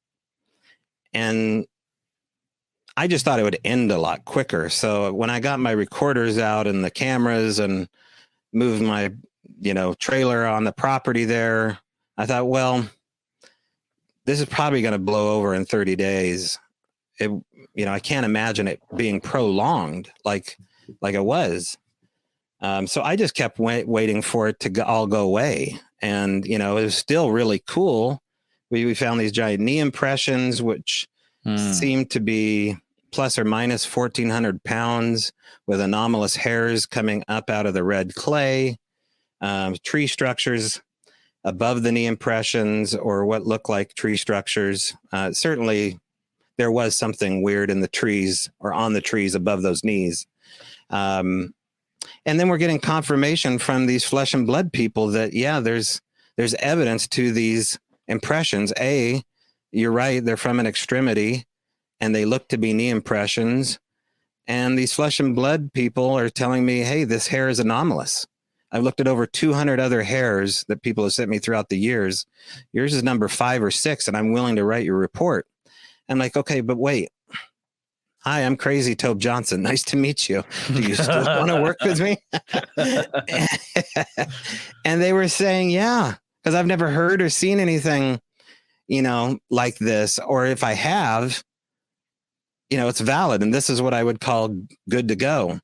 and I just thought it would end a lot quicker. So when I got my recorders out and the cameras and moved my, trailer on the property there, I thought, well, this is probably going to blow over in 30 days. I can't imagine it being prolonged like it was. So I just kept waiting for it to all go away. And, it was still really cool. We found these giant knee impressions, which seemed to be plus or minus 1,400 pounds with anomalous hairs coming up out of the red clay, tree structures above the knee impressions, or what looked like tree structures. Certainly there was something weird in the trees or on the trees above those knees. And then we're getting confirmation from these flesh and blood people that, yeah, there's evidence to these impressions. You're right, they're from an extremity and they look to be knee impressions. And these flesh and blood people are telling me, hey, this hair is anomalous. I've looked at over 200 other hairs that people have sent me throughout the years. Yours is number 5 or 6, and I'm willing to write your report. I'm like, okay, but wait. Hi, I'm Crazy Tobe Johnson. Nice to meet you. Do you still want to work with me? And they were saying, yeah, because I've never heard or seen anything, like this. Or if I have, it's valid. And this is what I would call good to go.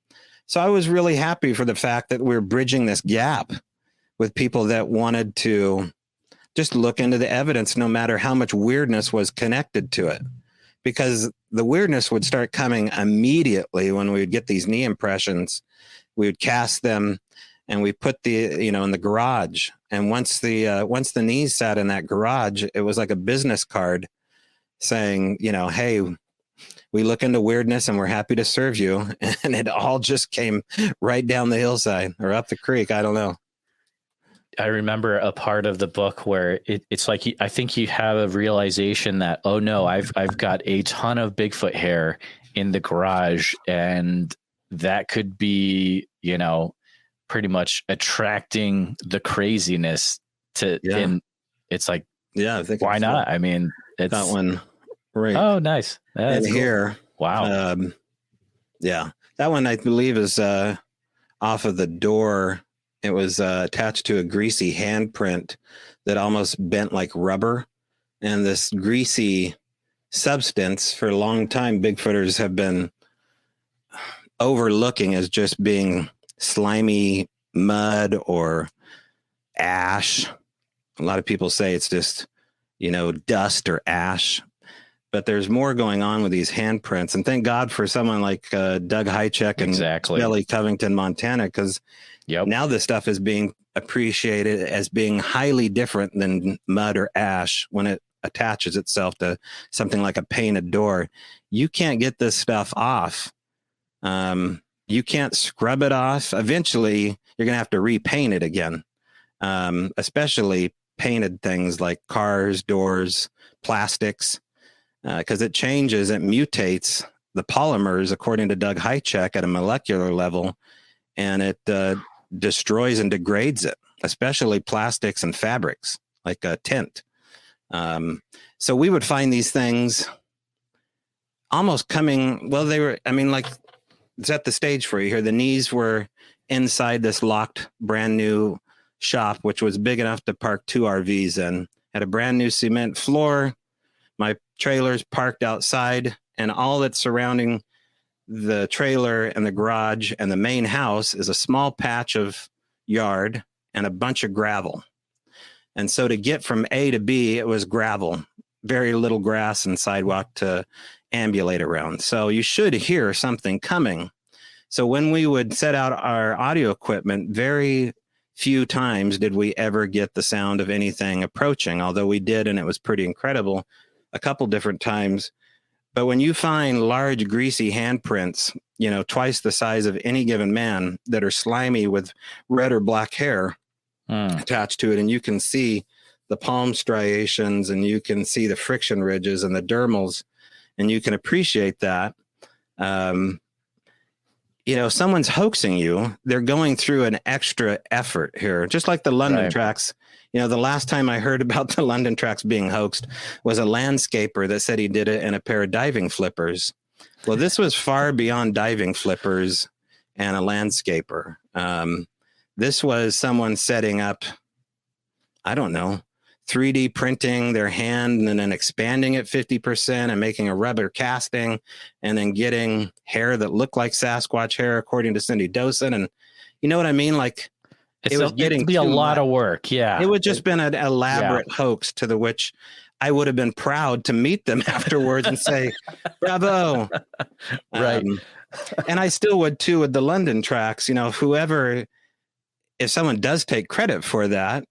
So I was really happy for the fact that we're bridging this gap with people that wanted to just look into the evidence, no matter how much weirdness was connected to it. Because the weirdness would start coming immediately when we would get these knee impressions. We would cast them and we put in the garage. And once the knees sat in that garage, it was like a business card saying, hey, we look into weirdness and we're happy to serve you. And it all just came right down the hillside or up the creek. I don't know. I remember a part of the book where it's like, I think you have a realization that, oh no, I've got a ton of Bigfoot hair in the garage, and that could be, pretty much attracting the craziness to, and it's like, yeah, I think why not? I mean, it's that one. Right. Oh, nice. That's and cool. Here. Wow. Yeah. That one I believe is off of the door. It was attached to a greasy handprint that almost bent like rubber. And this greasy substance for a long time, Bigfooters have been overlooking as just being slimy mud or ash. A lot of people say it's just, dust or ash. But there's more going on with these handprints. And thank God for someone like Doug Hychek and Shelly Covington, Montana, because now this stuff is being appreciated as being highly different than mud or ash when it attaches itself to something like a painted door. You can't get this stuff off. You can't scrub it off. Eventually, you're going to have to repaint it again, especially painted things like cars, doors, plastics. Because it changes, it mutates the polymers, according to Doug Hychek, at a molecular level, and it destroys and degrades it, especially plastics and fabrics, like a tint. So we would find these things almost coming, set the stage for you here. The knees were inside this locked, brand new shop, which was big enough to park 2 RVs in, had a brand new cement floor. My trailer's parked outside, and all that's surrounding the trailer and the garage and the main house is a small patch of yard and a bunch of gravel. And so to get from A to B, it was gravel, very little grass and sidewalk to ambulate around. So you should hear something coming. So when we would set out our audio equipment, very few times did we ever get the sound of anything approaching, although we did, and it was pretty incredible a couple different times. But when you find large, greasy handprints, twice the size of any given man, that are slimy with red or black hair attached to it, and you can see the palm striations, and you can see the friction ridges and the dermals, and you can appreciate that. Someone's hoaxing you. They're going through an extra effort here, just like the London tracks. The last time I heard about the London tracks being hoaxed was a landscaper that said he did it in a pair of diving flippers. Well, this was far beyond diving flippers and a landscaper. This was someone setting up, 3D printing their hand and then expanding it 50% and making a rubber casting and then getting hair that looked like Sasquatch hair, according to Cindy Dosen. And you know what I mean? Like, it'd be a lot of work. Yeah. It would just been an elaborate hoax to the which I would have been proud to meet them afterwards and say, bravo. Right. And I still would too with the London tracks, if someone does take credit for that,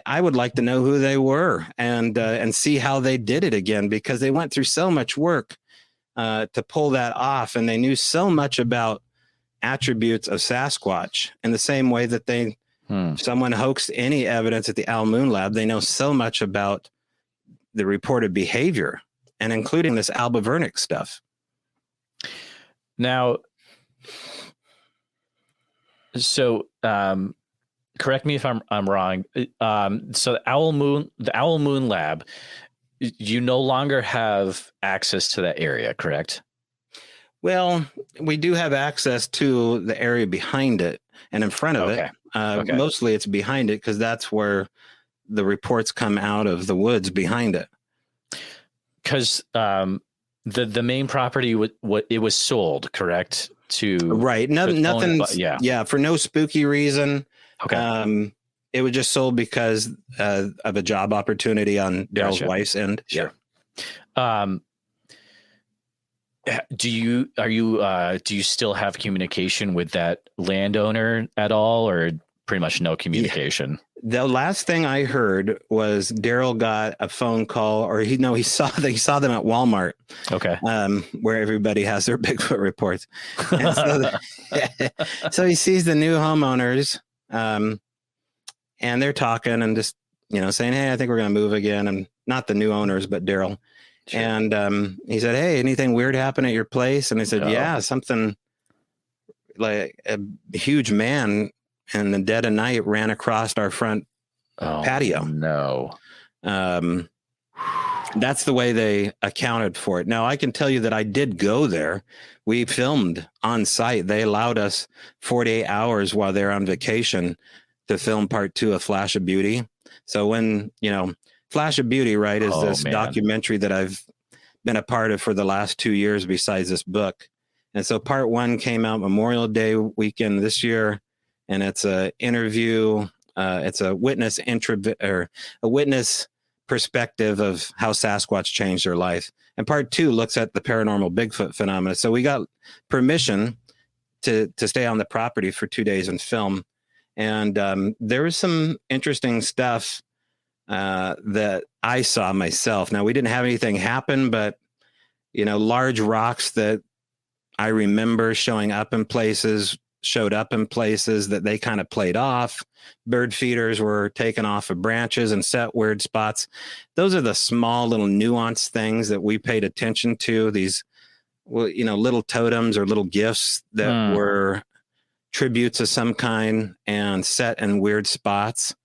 I would like to know who they were and see how they did it again, because they went through so much work to pull that off. And they knew so much about attributes of Sasquatch in the same way that someone hoaxed any evidence at the Al Moon Lab. They know so much about the reported behavior, and including this Alba Vernick stuff. Now, so correct me if I'm wrong. So the Owl Moon Lab, you no longer have access to that area, correct? Well, we do have access to the area behind it and in front of it. Okay. Mostly it's behind it because that's where the reports come out of the woods behind it. Because the main property, it was sold, correct? Right. Nothing. Yeah. For no spooky reason. Okay. It was just sold because of a job opportunity on Daryl's wife's end. Sure. Do you still have communication with that landowner at all, or pretty much no communication? The last thing I heard was Daryl got a phone call, or he saw them at Walmart. Okay. Where everybody has their Bigfoot reports. So he sees the new homeowners, and they're talking and just, saying, hey, I think we're going to move again. And not the new owners, but Daryl. Sure. And he said, hey, anything weird happen at your place? And I said, yeah, something like a huge man in the dead of night ran across our front patio. No. That's the way they accounted for it. Now, I can tell you that I did go there. We filmed on site. They allowed us 48 hours while they're on vacation to film part 2 of Flash of Beauty. So when, Flash of Beauty, right, is this documentary that I've been a part of for the last 2 years besides this book. And so part 1 came out Memorial Day weekend this year, and it's a interview. It's a witness perspective of how Sasquatch changed their life. And part 2 looks at the paranormal Bigfoot phenomena. So we got permission to stay on the property for 2 days and film. And there was some interesting stuff that I saw myself. Now, we didn't have anything happen, but, large rocks that I remember showed up in places that they kind of played off. Bird feeders were taken off of branches and set weird spots. Those are the small little nuanced things that we paid attention to. These, little totems or little gifts that were tributes of some kind and set in weird spots.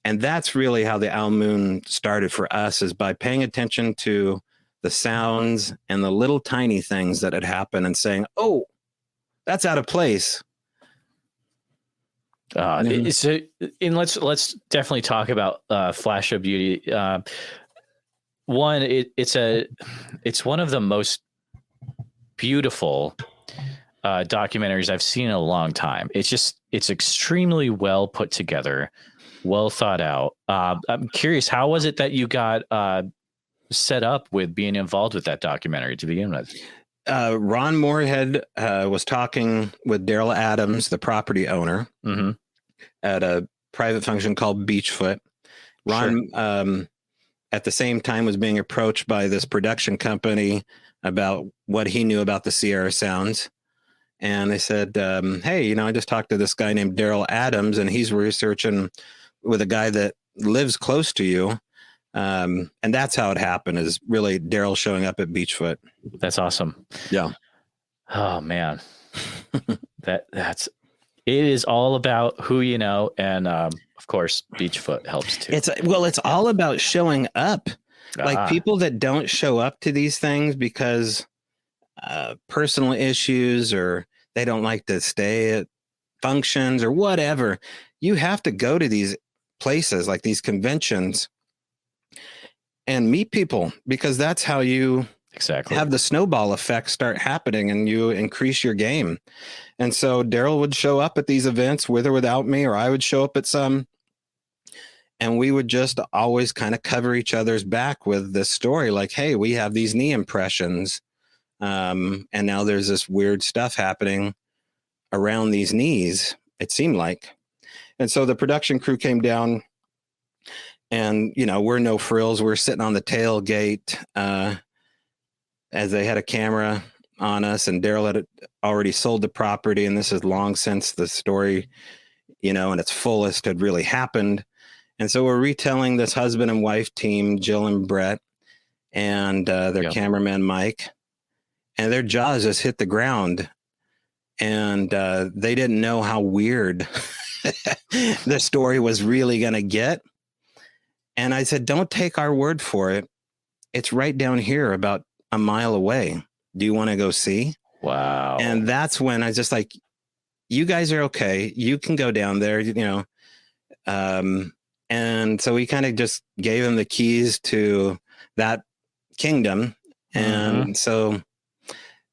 And that's really how the Owl Moon started for us, is by paying attention to the sounds and the little tiny things that had happened and saying, oh, that's out of place. Let's definitely talk about Flash of Beauty. One, it's one of the most beautiful documentaries I've seen in a long time. It's extremely well put together, well thought out. I'm curious, how was it that you got set up with being involved with that documentary to begin with? Ron Moorhead was talking with Daryl Adams, the property owner, at a private function called Beachfoot. Ron, at the same time, was being approached by this production company about what he knew about the Sierra Sounds. And they said, hey, I just talked to this guy named Daryl Adams, and he's researching with a guy that lives close to you. And that's how it happened, is really Daryl showing up at Beachfoot. That's awesome. Yeah. Oh man. it is all about who you know. And, of course, Beachfoot helps too. It's all about showing up. Like people that don't show up to these things because personal issues, or they don't like to stay at functions or whatever. You have to go to these places, like these conventions, and meet people, because that's how you have the snowball effect start happening and you increase your game. And so Daryl would show up at these events with or without me, or I would show up at some, and we would just always kind of cover each other's back with this story. Like, hey, we have these knee impressions. And now there's this weird stuff happening around these knees, it seemed like. And so the production crew came down, and, we're no frills. We're sitting on the tailgate as they had a camera on us, and Daryl had already sold the property. And this is long since the story, in its fullest had really happened. And so we're retelling this husband and wife team, Jill and Brett, and their cameraman, Mike, and their jaws just hit the ground. and they didn't know how weird the story was really going to get. And I said, don't take our word for it. It's right down here about a mile away. Do you want to go see? Wow. And that's when I was just like, you guys are okay. You can go down there, you know. And so we kind of just gave him the keys to that kingdom. And so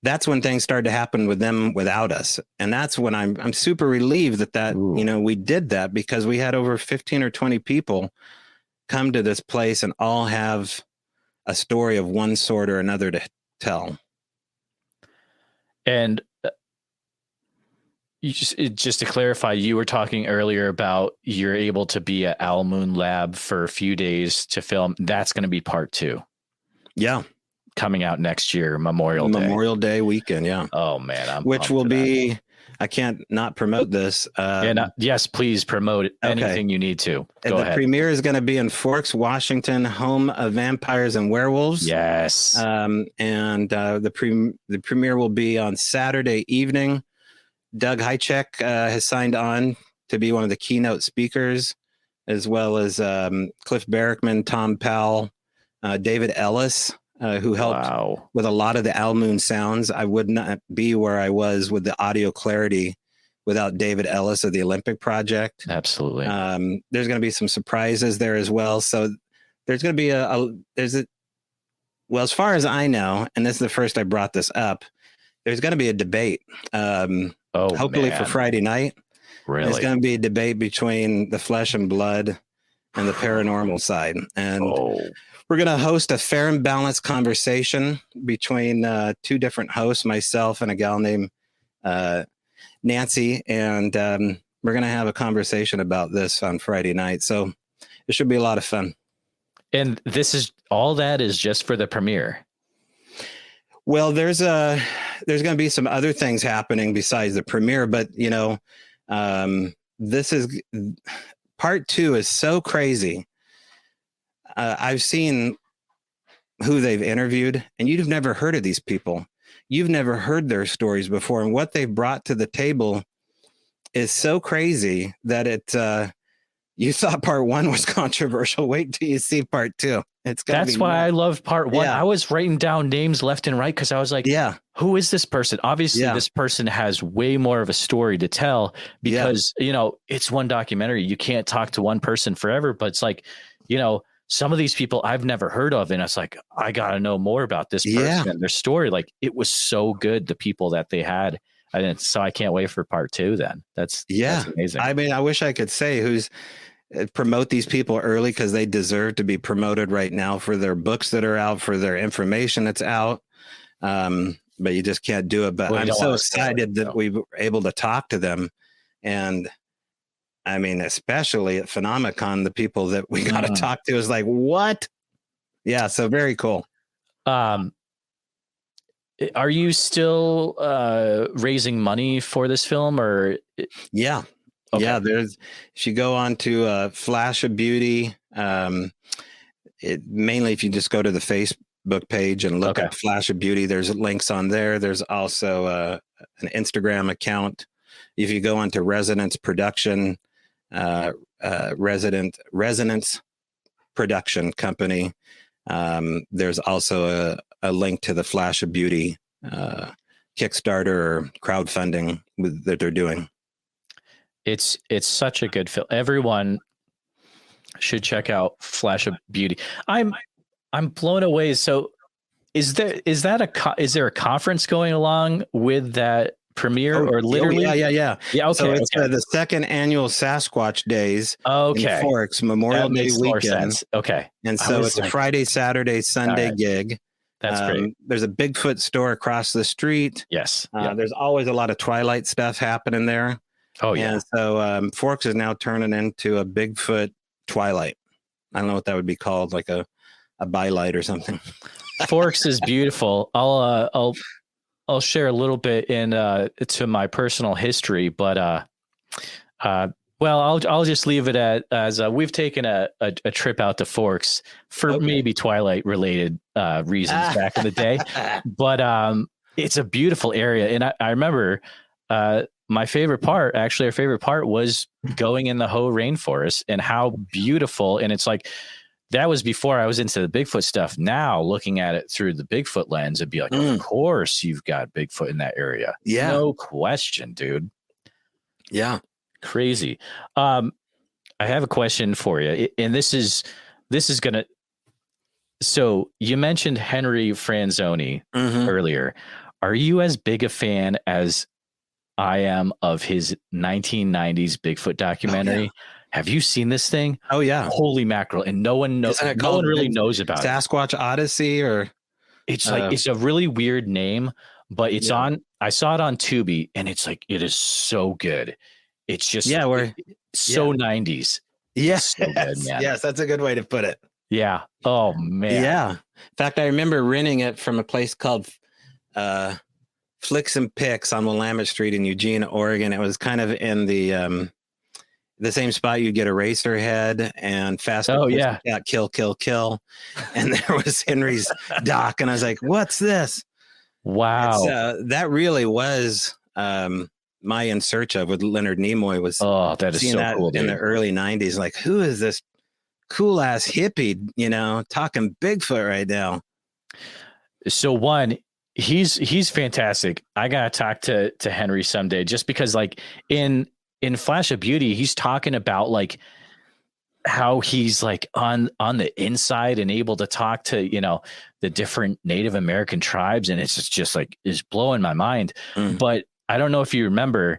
that's when things started to happen with them without us. And that's when I'm super relieved that you know, we did that, because we had over 15 or 20 people come to this place and all have a story of one sort or another to tell. And just to clarify, you were talking earlier about you're able to be at Owl Moon Lab for a few days to film. That's going to be part 2. Yeah. Coming out next year, Memorial Day weekend. Yeah. Oh man. Which will be, I can't not promote this. Yes, please promote anything you need to. Go ahead. The premiere is going to be in Forks, Washington, home of vampires and werewolves. Yes. The premiere will be on Saturday evening. Doug Hychek has signed on to be one of the keynote speakers, as well as Cliff Barrickman, Tom Powell, David Ellis, who helped with a lot of the Owl Moon sounds. I would not be where I was with the audio clarity without David Ellis of the Olympic Project. Absolutely. There's going to be some surprises there as well. So there's going to be well, as far as I know, and this is the first I brought this up, there's going to be a debate. Hopefully for Friday night. Really? There's going to be a debate between the flesh and blood and the paranormal side. And we're going to host a fair and balanced conversation between 2 different hosts, myself and a gal named Nancy. And we're going to have a conversation about this on Friday night. So it should be a lot of fun. And all that is just for the premiere. Well, there's going to be some other things happening besides the premiere, but you know, this is part 2 is so crazy. I've seen who they've interviewed, and you've never heard of these people. You've never heard their stories before, and what they've brought to the table is so crazy that you thought part 1 was controversial. Wait till you see part 2. That's why I love part 1. Yeah. I was writing down names left and right because I was like, who is this person? Obviously, this person has way more of a story to tell because, you know, it's one documentary. You can't talk to one person forever, but it's like, you know, some of these people I've never heard of. And it's like, I got to know more about this person and their story. Like, it was so good, the people that they had. So I can't wait for part 2 then. That's amazing. I mean, I wish I could say promote these people early because they deserve to be promoted right now for their books that are out, for their information that's out. But you just can't do it. But I'm so excited that we were able to talk to them. And I mean, especially at Phenomicon, the people that we got to talk to is like, what? Yeah. So very cool. Are you still raising money for this film or? Yeah. Okay. Yeah, if you go on to Flash of Beauty, mainly if you just go to the Facebook page and look at Flash of Beauty, there's links on there. There's also an Instagram account. If you go on to Resonance Production, Resonance Production Company, there's also a link to the Flash of Beauty Kickstarter or crowdfunding that they're doing. It's such a good film. Everyone should check out Flash of Beauty. I'm blown away. So is there a conference going along with that premiere or literally? Yeah. Okay. So it's the second annual Sasquatch Days. Okay. In Forks, Memorial Day weekend. Okay. And so it's a Friday, Saturday, Sunday gig. That's great. There's a Bigfoot store across the street. Yes. There's always a lot of Twilight stuff happening there. Oh, yeah. And so Forks is now turning into a Bigfoot Twilight. I don't know what that would be called, like a bylight or something. Forks is beautiful. I'll share a little bit to my personal history, but I'll just leave it as we've taken a trip out to Forks for maybe Twilight related reasons back in the day, but it's a beautiful area. And I remember my favorite part, actually, our favorite part was going in the Hoh rainforest and how beautiful. And it's like, that was before I was into the Bigfoot stuff. Now looking at it through the Bigfoot lens, it'd be like, of course you've got Bigfoot in that area. Yeah. No question, dude. Yeah. Crazy. I have a question for you. And this is going to, so you mentioned Henry Franzoni earlier. Are you as big a fan as I am of his 1990s Bigfoot documentary? Oh, yeah. Have you seen this thing? Oh yeah. Holy mackerel. And no one knows. No one really knows about Sasquatch Odyssey, or it's like, it's a really weird name, but it's on, I saw it on Tubi, and it's like, it is so good. It's just so 90s. Yes. So good, man. Yes. That's a good way to put it. Yeah. Oh man. Yeah. In fact, I remember renting it from a place called, Flicks and Picks on Willamette Street in Eugene, Oregon. It was kind of in the same spot you get Eraserhead and Fast and Kill, Kill, Kill. And there was Henry's doc, and I was like, what's this? Wow. That really was my In Search Of with Leonard Nimoy. Was that is so cool, dude. In the early 90s. Like, who is this cool ass hippie, talking Bigfoot right now? So one, he's fantastic. I gotta talk to Henry someday, just because like in Flash of Beauty, he's talking about like how he's like on the inside and able to talk to, the different Native American tribes. And it's just like, is blowing my mind. But I don't know if you remember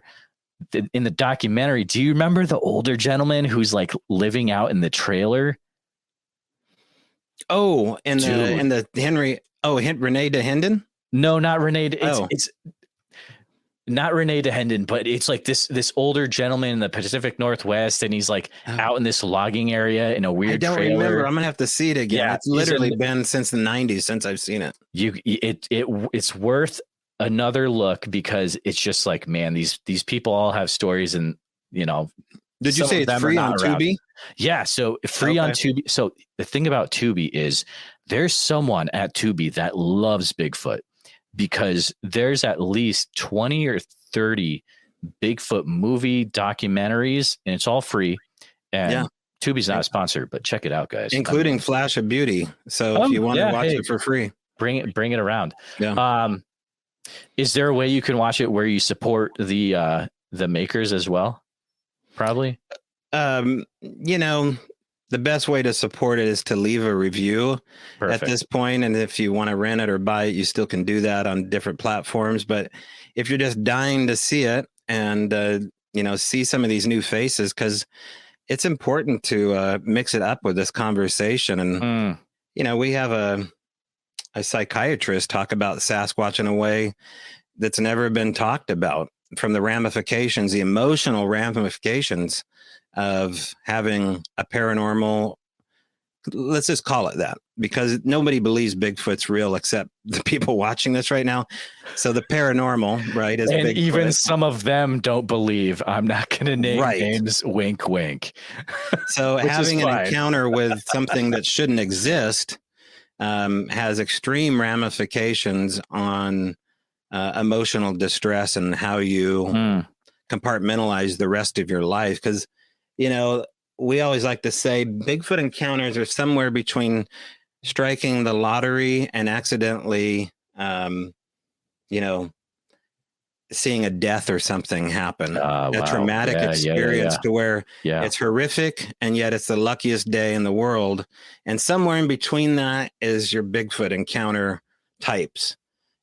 in the documentary, do you remember the older gentleman who's like living out in the trailer? Oh, in the Henry, Renee DeHenden? No, not Renee. It's not Renee DeHenden, but it's like this older gentleman in the Pacific Northwest, and he's like out in this logging area in a weird trailer. I don't remember. I'm gonna have to see it again. Yeah, it's literally been since the 90s since I've seen it. It's worth another look, because it's just like, man, these people all have stories, and Did you say it's free on Tubi? Yeah, so free on Tubi. So the thing about Tubi is there's someone at Tubi that loves Bigfoot, because there's at least 20 or 30 Bigfoot movie documentaries, and it's all free. And Tubi's not a sponsor, but check it out, guys. Including Flash of Beauty. So if you want to watch it for free, bring it around. Yeah. Is there a way you can watch it where you support the makers as well? Probably. The best way to support it is to leave a review at this point. And if you want to rent it or buy it, you still can do that on different platforms. But if you're just dying to see it and, see some of these new faces, because it's important to mix it up with this conversation. And, we have a psychiatrist talk about Sasquatch in a way that's never been talked about, from the ramifications, the emotional ramifications of having a paranormal, let's just call it that, because nobody believes Bigfoot's real except the people watching this right now. So the paranormal, right, is and Bigfoot. Even some of them don't believe. I'm not going to name names. Wink, wink. So having an encounter with something that shouldn't exist has extreme ramifications on emotional distress and how you compartmentalize the rest of your life. Because we always like to say Bigfoot encounters are somewhere between striking the lottery and accidentally, seeing a death or something happen, a traumatic experience to where it's horrific, and yet it's the luckiest day in the world. And somewhere in between that is your Bigfoot encounter types.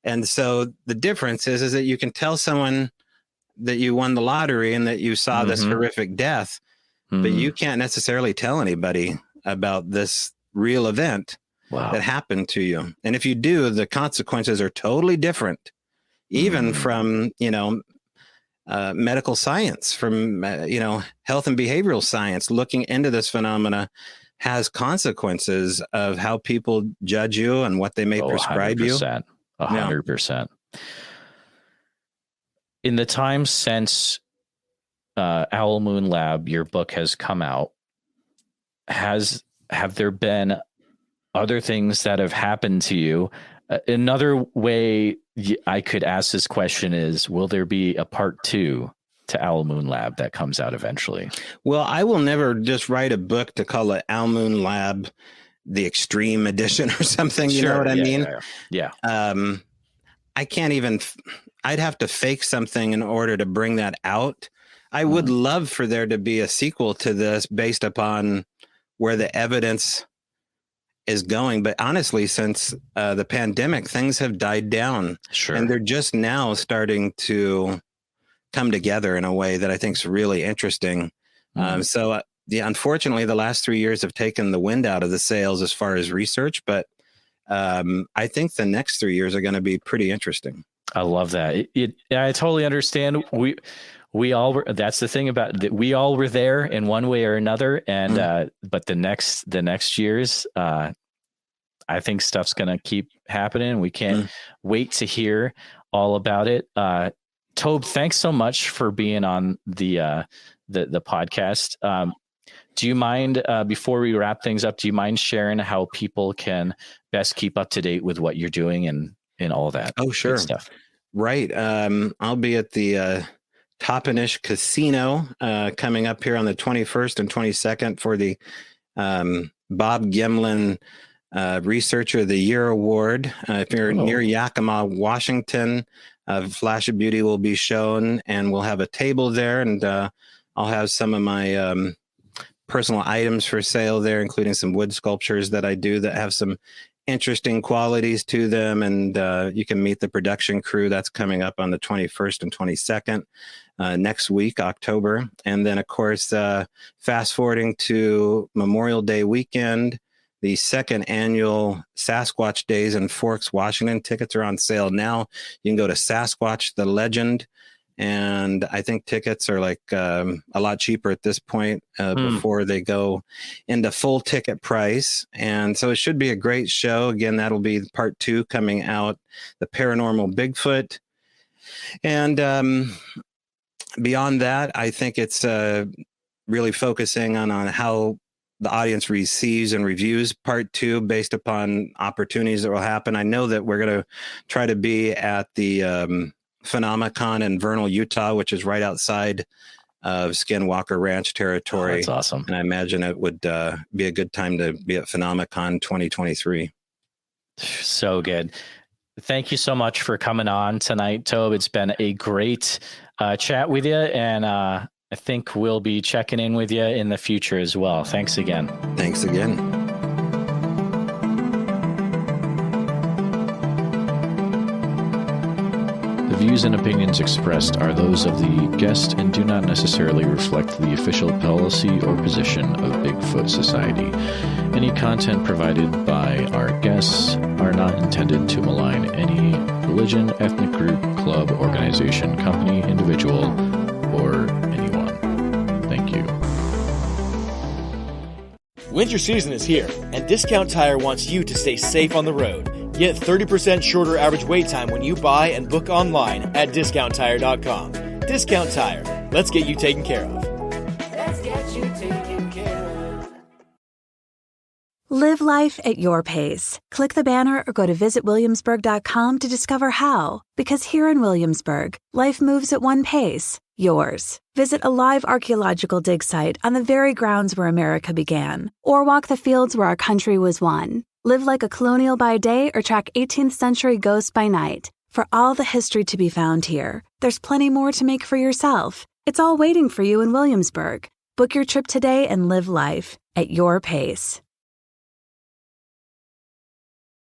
And so the difference is that you can tell someone that you won the lottery and that you saw this horrific death, but you can't necessarily tell anybody about this real event that happened to you. And if you do, the consequences are totally different, even from, medical science, from, health and behavioral science. Looking into this phenomena has consequences of how people judge you and what they may prescribe 100%, you. 100%. In the time since Owl Moon Lab, your book has come out, have there been other things that have happened to you? Another way I could ask this question is, will there be a part 2 to Owl Moon Lab that comes out eventually? Well, I will never just write a book to call it Owl Moon Lab, the Extreme Edition or something. You know what I mean? Yeah. I can't even, I'd have to fake something in order to bring that out. I would love for there to be a sequel to this based upon where the evidence is going. But honestly, since the pandemic, things have died down. Sure. And they're just now starting to come together in a way that I think is really interesting. Unfortunately, the last 3 years have taken the wind out of the sails as far as research, but I think the next 3 years are going to be pretty interesting. I love that. I totally understand. We all were. That's the thing about that. We all were there in one way or another, and but the next years, I think stuff's going to keep happening. We can't wait to hear all about it. Tobe, thanks so much for being on the podcast. Do you mind, before we wrap things up, do you mind sharing how people can best keep up to date with what you're doing and all that? Oh, sure. Stuff. Right. I'll be at the Toppenish Casino coming up here on the 21st and 22nd for the Bob Gimlin Researcher of the Year Award. If you're near Yakima, Washington, Flash of Beauty will be shown, and we'll have a table there, and I'll have some of my personal items for sale there, including some wood sculptures that I do that have some interesting qualities to them. And you can meet the production crew. That's coming up on the 21st and 22nd next week, October. And then, of course, fast forwarding to Memorial Day weekend, the second annual Sasquatch Days in Forks, Washington. Tickets are on sale now. You can go to Sasquatch the Legend, and I think tickets are like a lot cheaper at this point before they go into full ticket price. And so it should be a great show. Again, that'll be part 2 coming out, the Paranormal Bigfoot. And beyond that, I think it's really focusing on how the audience receives and reviews part 2 based upon opportunities that will happen. I know that we're going to try to be at the Phenomicon in Vernal, Utah, which is right outside of Skinwalker Ranch territory. That's awesome. And I imagine it would be a good time to be at Phenomicon 2023. So good. Thank you so much for coming on tonight, Tobe. It's been a great chat with you, and I think we'll be checking in with you in the future as well. Thanks again. Thanks again. The views and opinions expressed are those of the guest and do not necessarily reflect the official policy or position of Bigfoot Society. Any content provided by our guests are not intended to malign any religion, ethnic group, club, organization, company, individual, or anyone. Thank you. Winter season is here, and Discount Tire wants you to stay safe on the road. Get 30% shorter average wait time when you buy and book online at DiscountTire.com. Discount Tire. Let's get you taken care of. Let's get you taken care of. Live life at your pace. Click the banner or go to visitwilliamsburg.com to discover how. Because here in Williamsburg, life moves at one pace. Yours. Visit a live archaeological dig site on the very grounds where America began, or walk the fields where our country was won. Live like a colonial by day or track 18th century ghosts by night. For all the history to be found here, there's plenty more to make for yourself. It's all waiting for you in Williamsburg. Book your trip today and live life at your pace.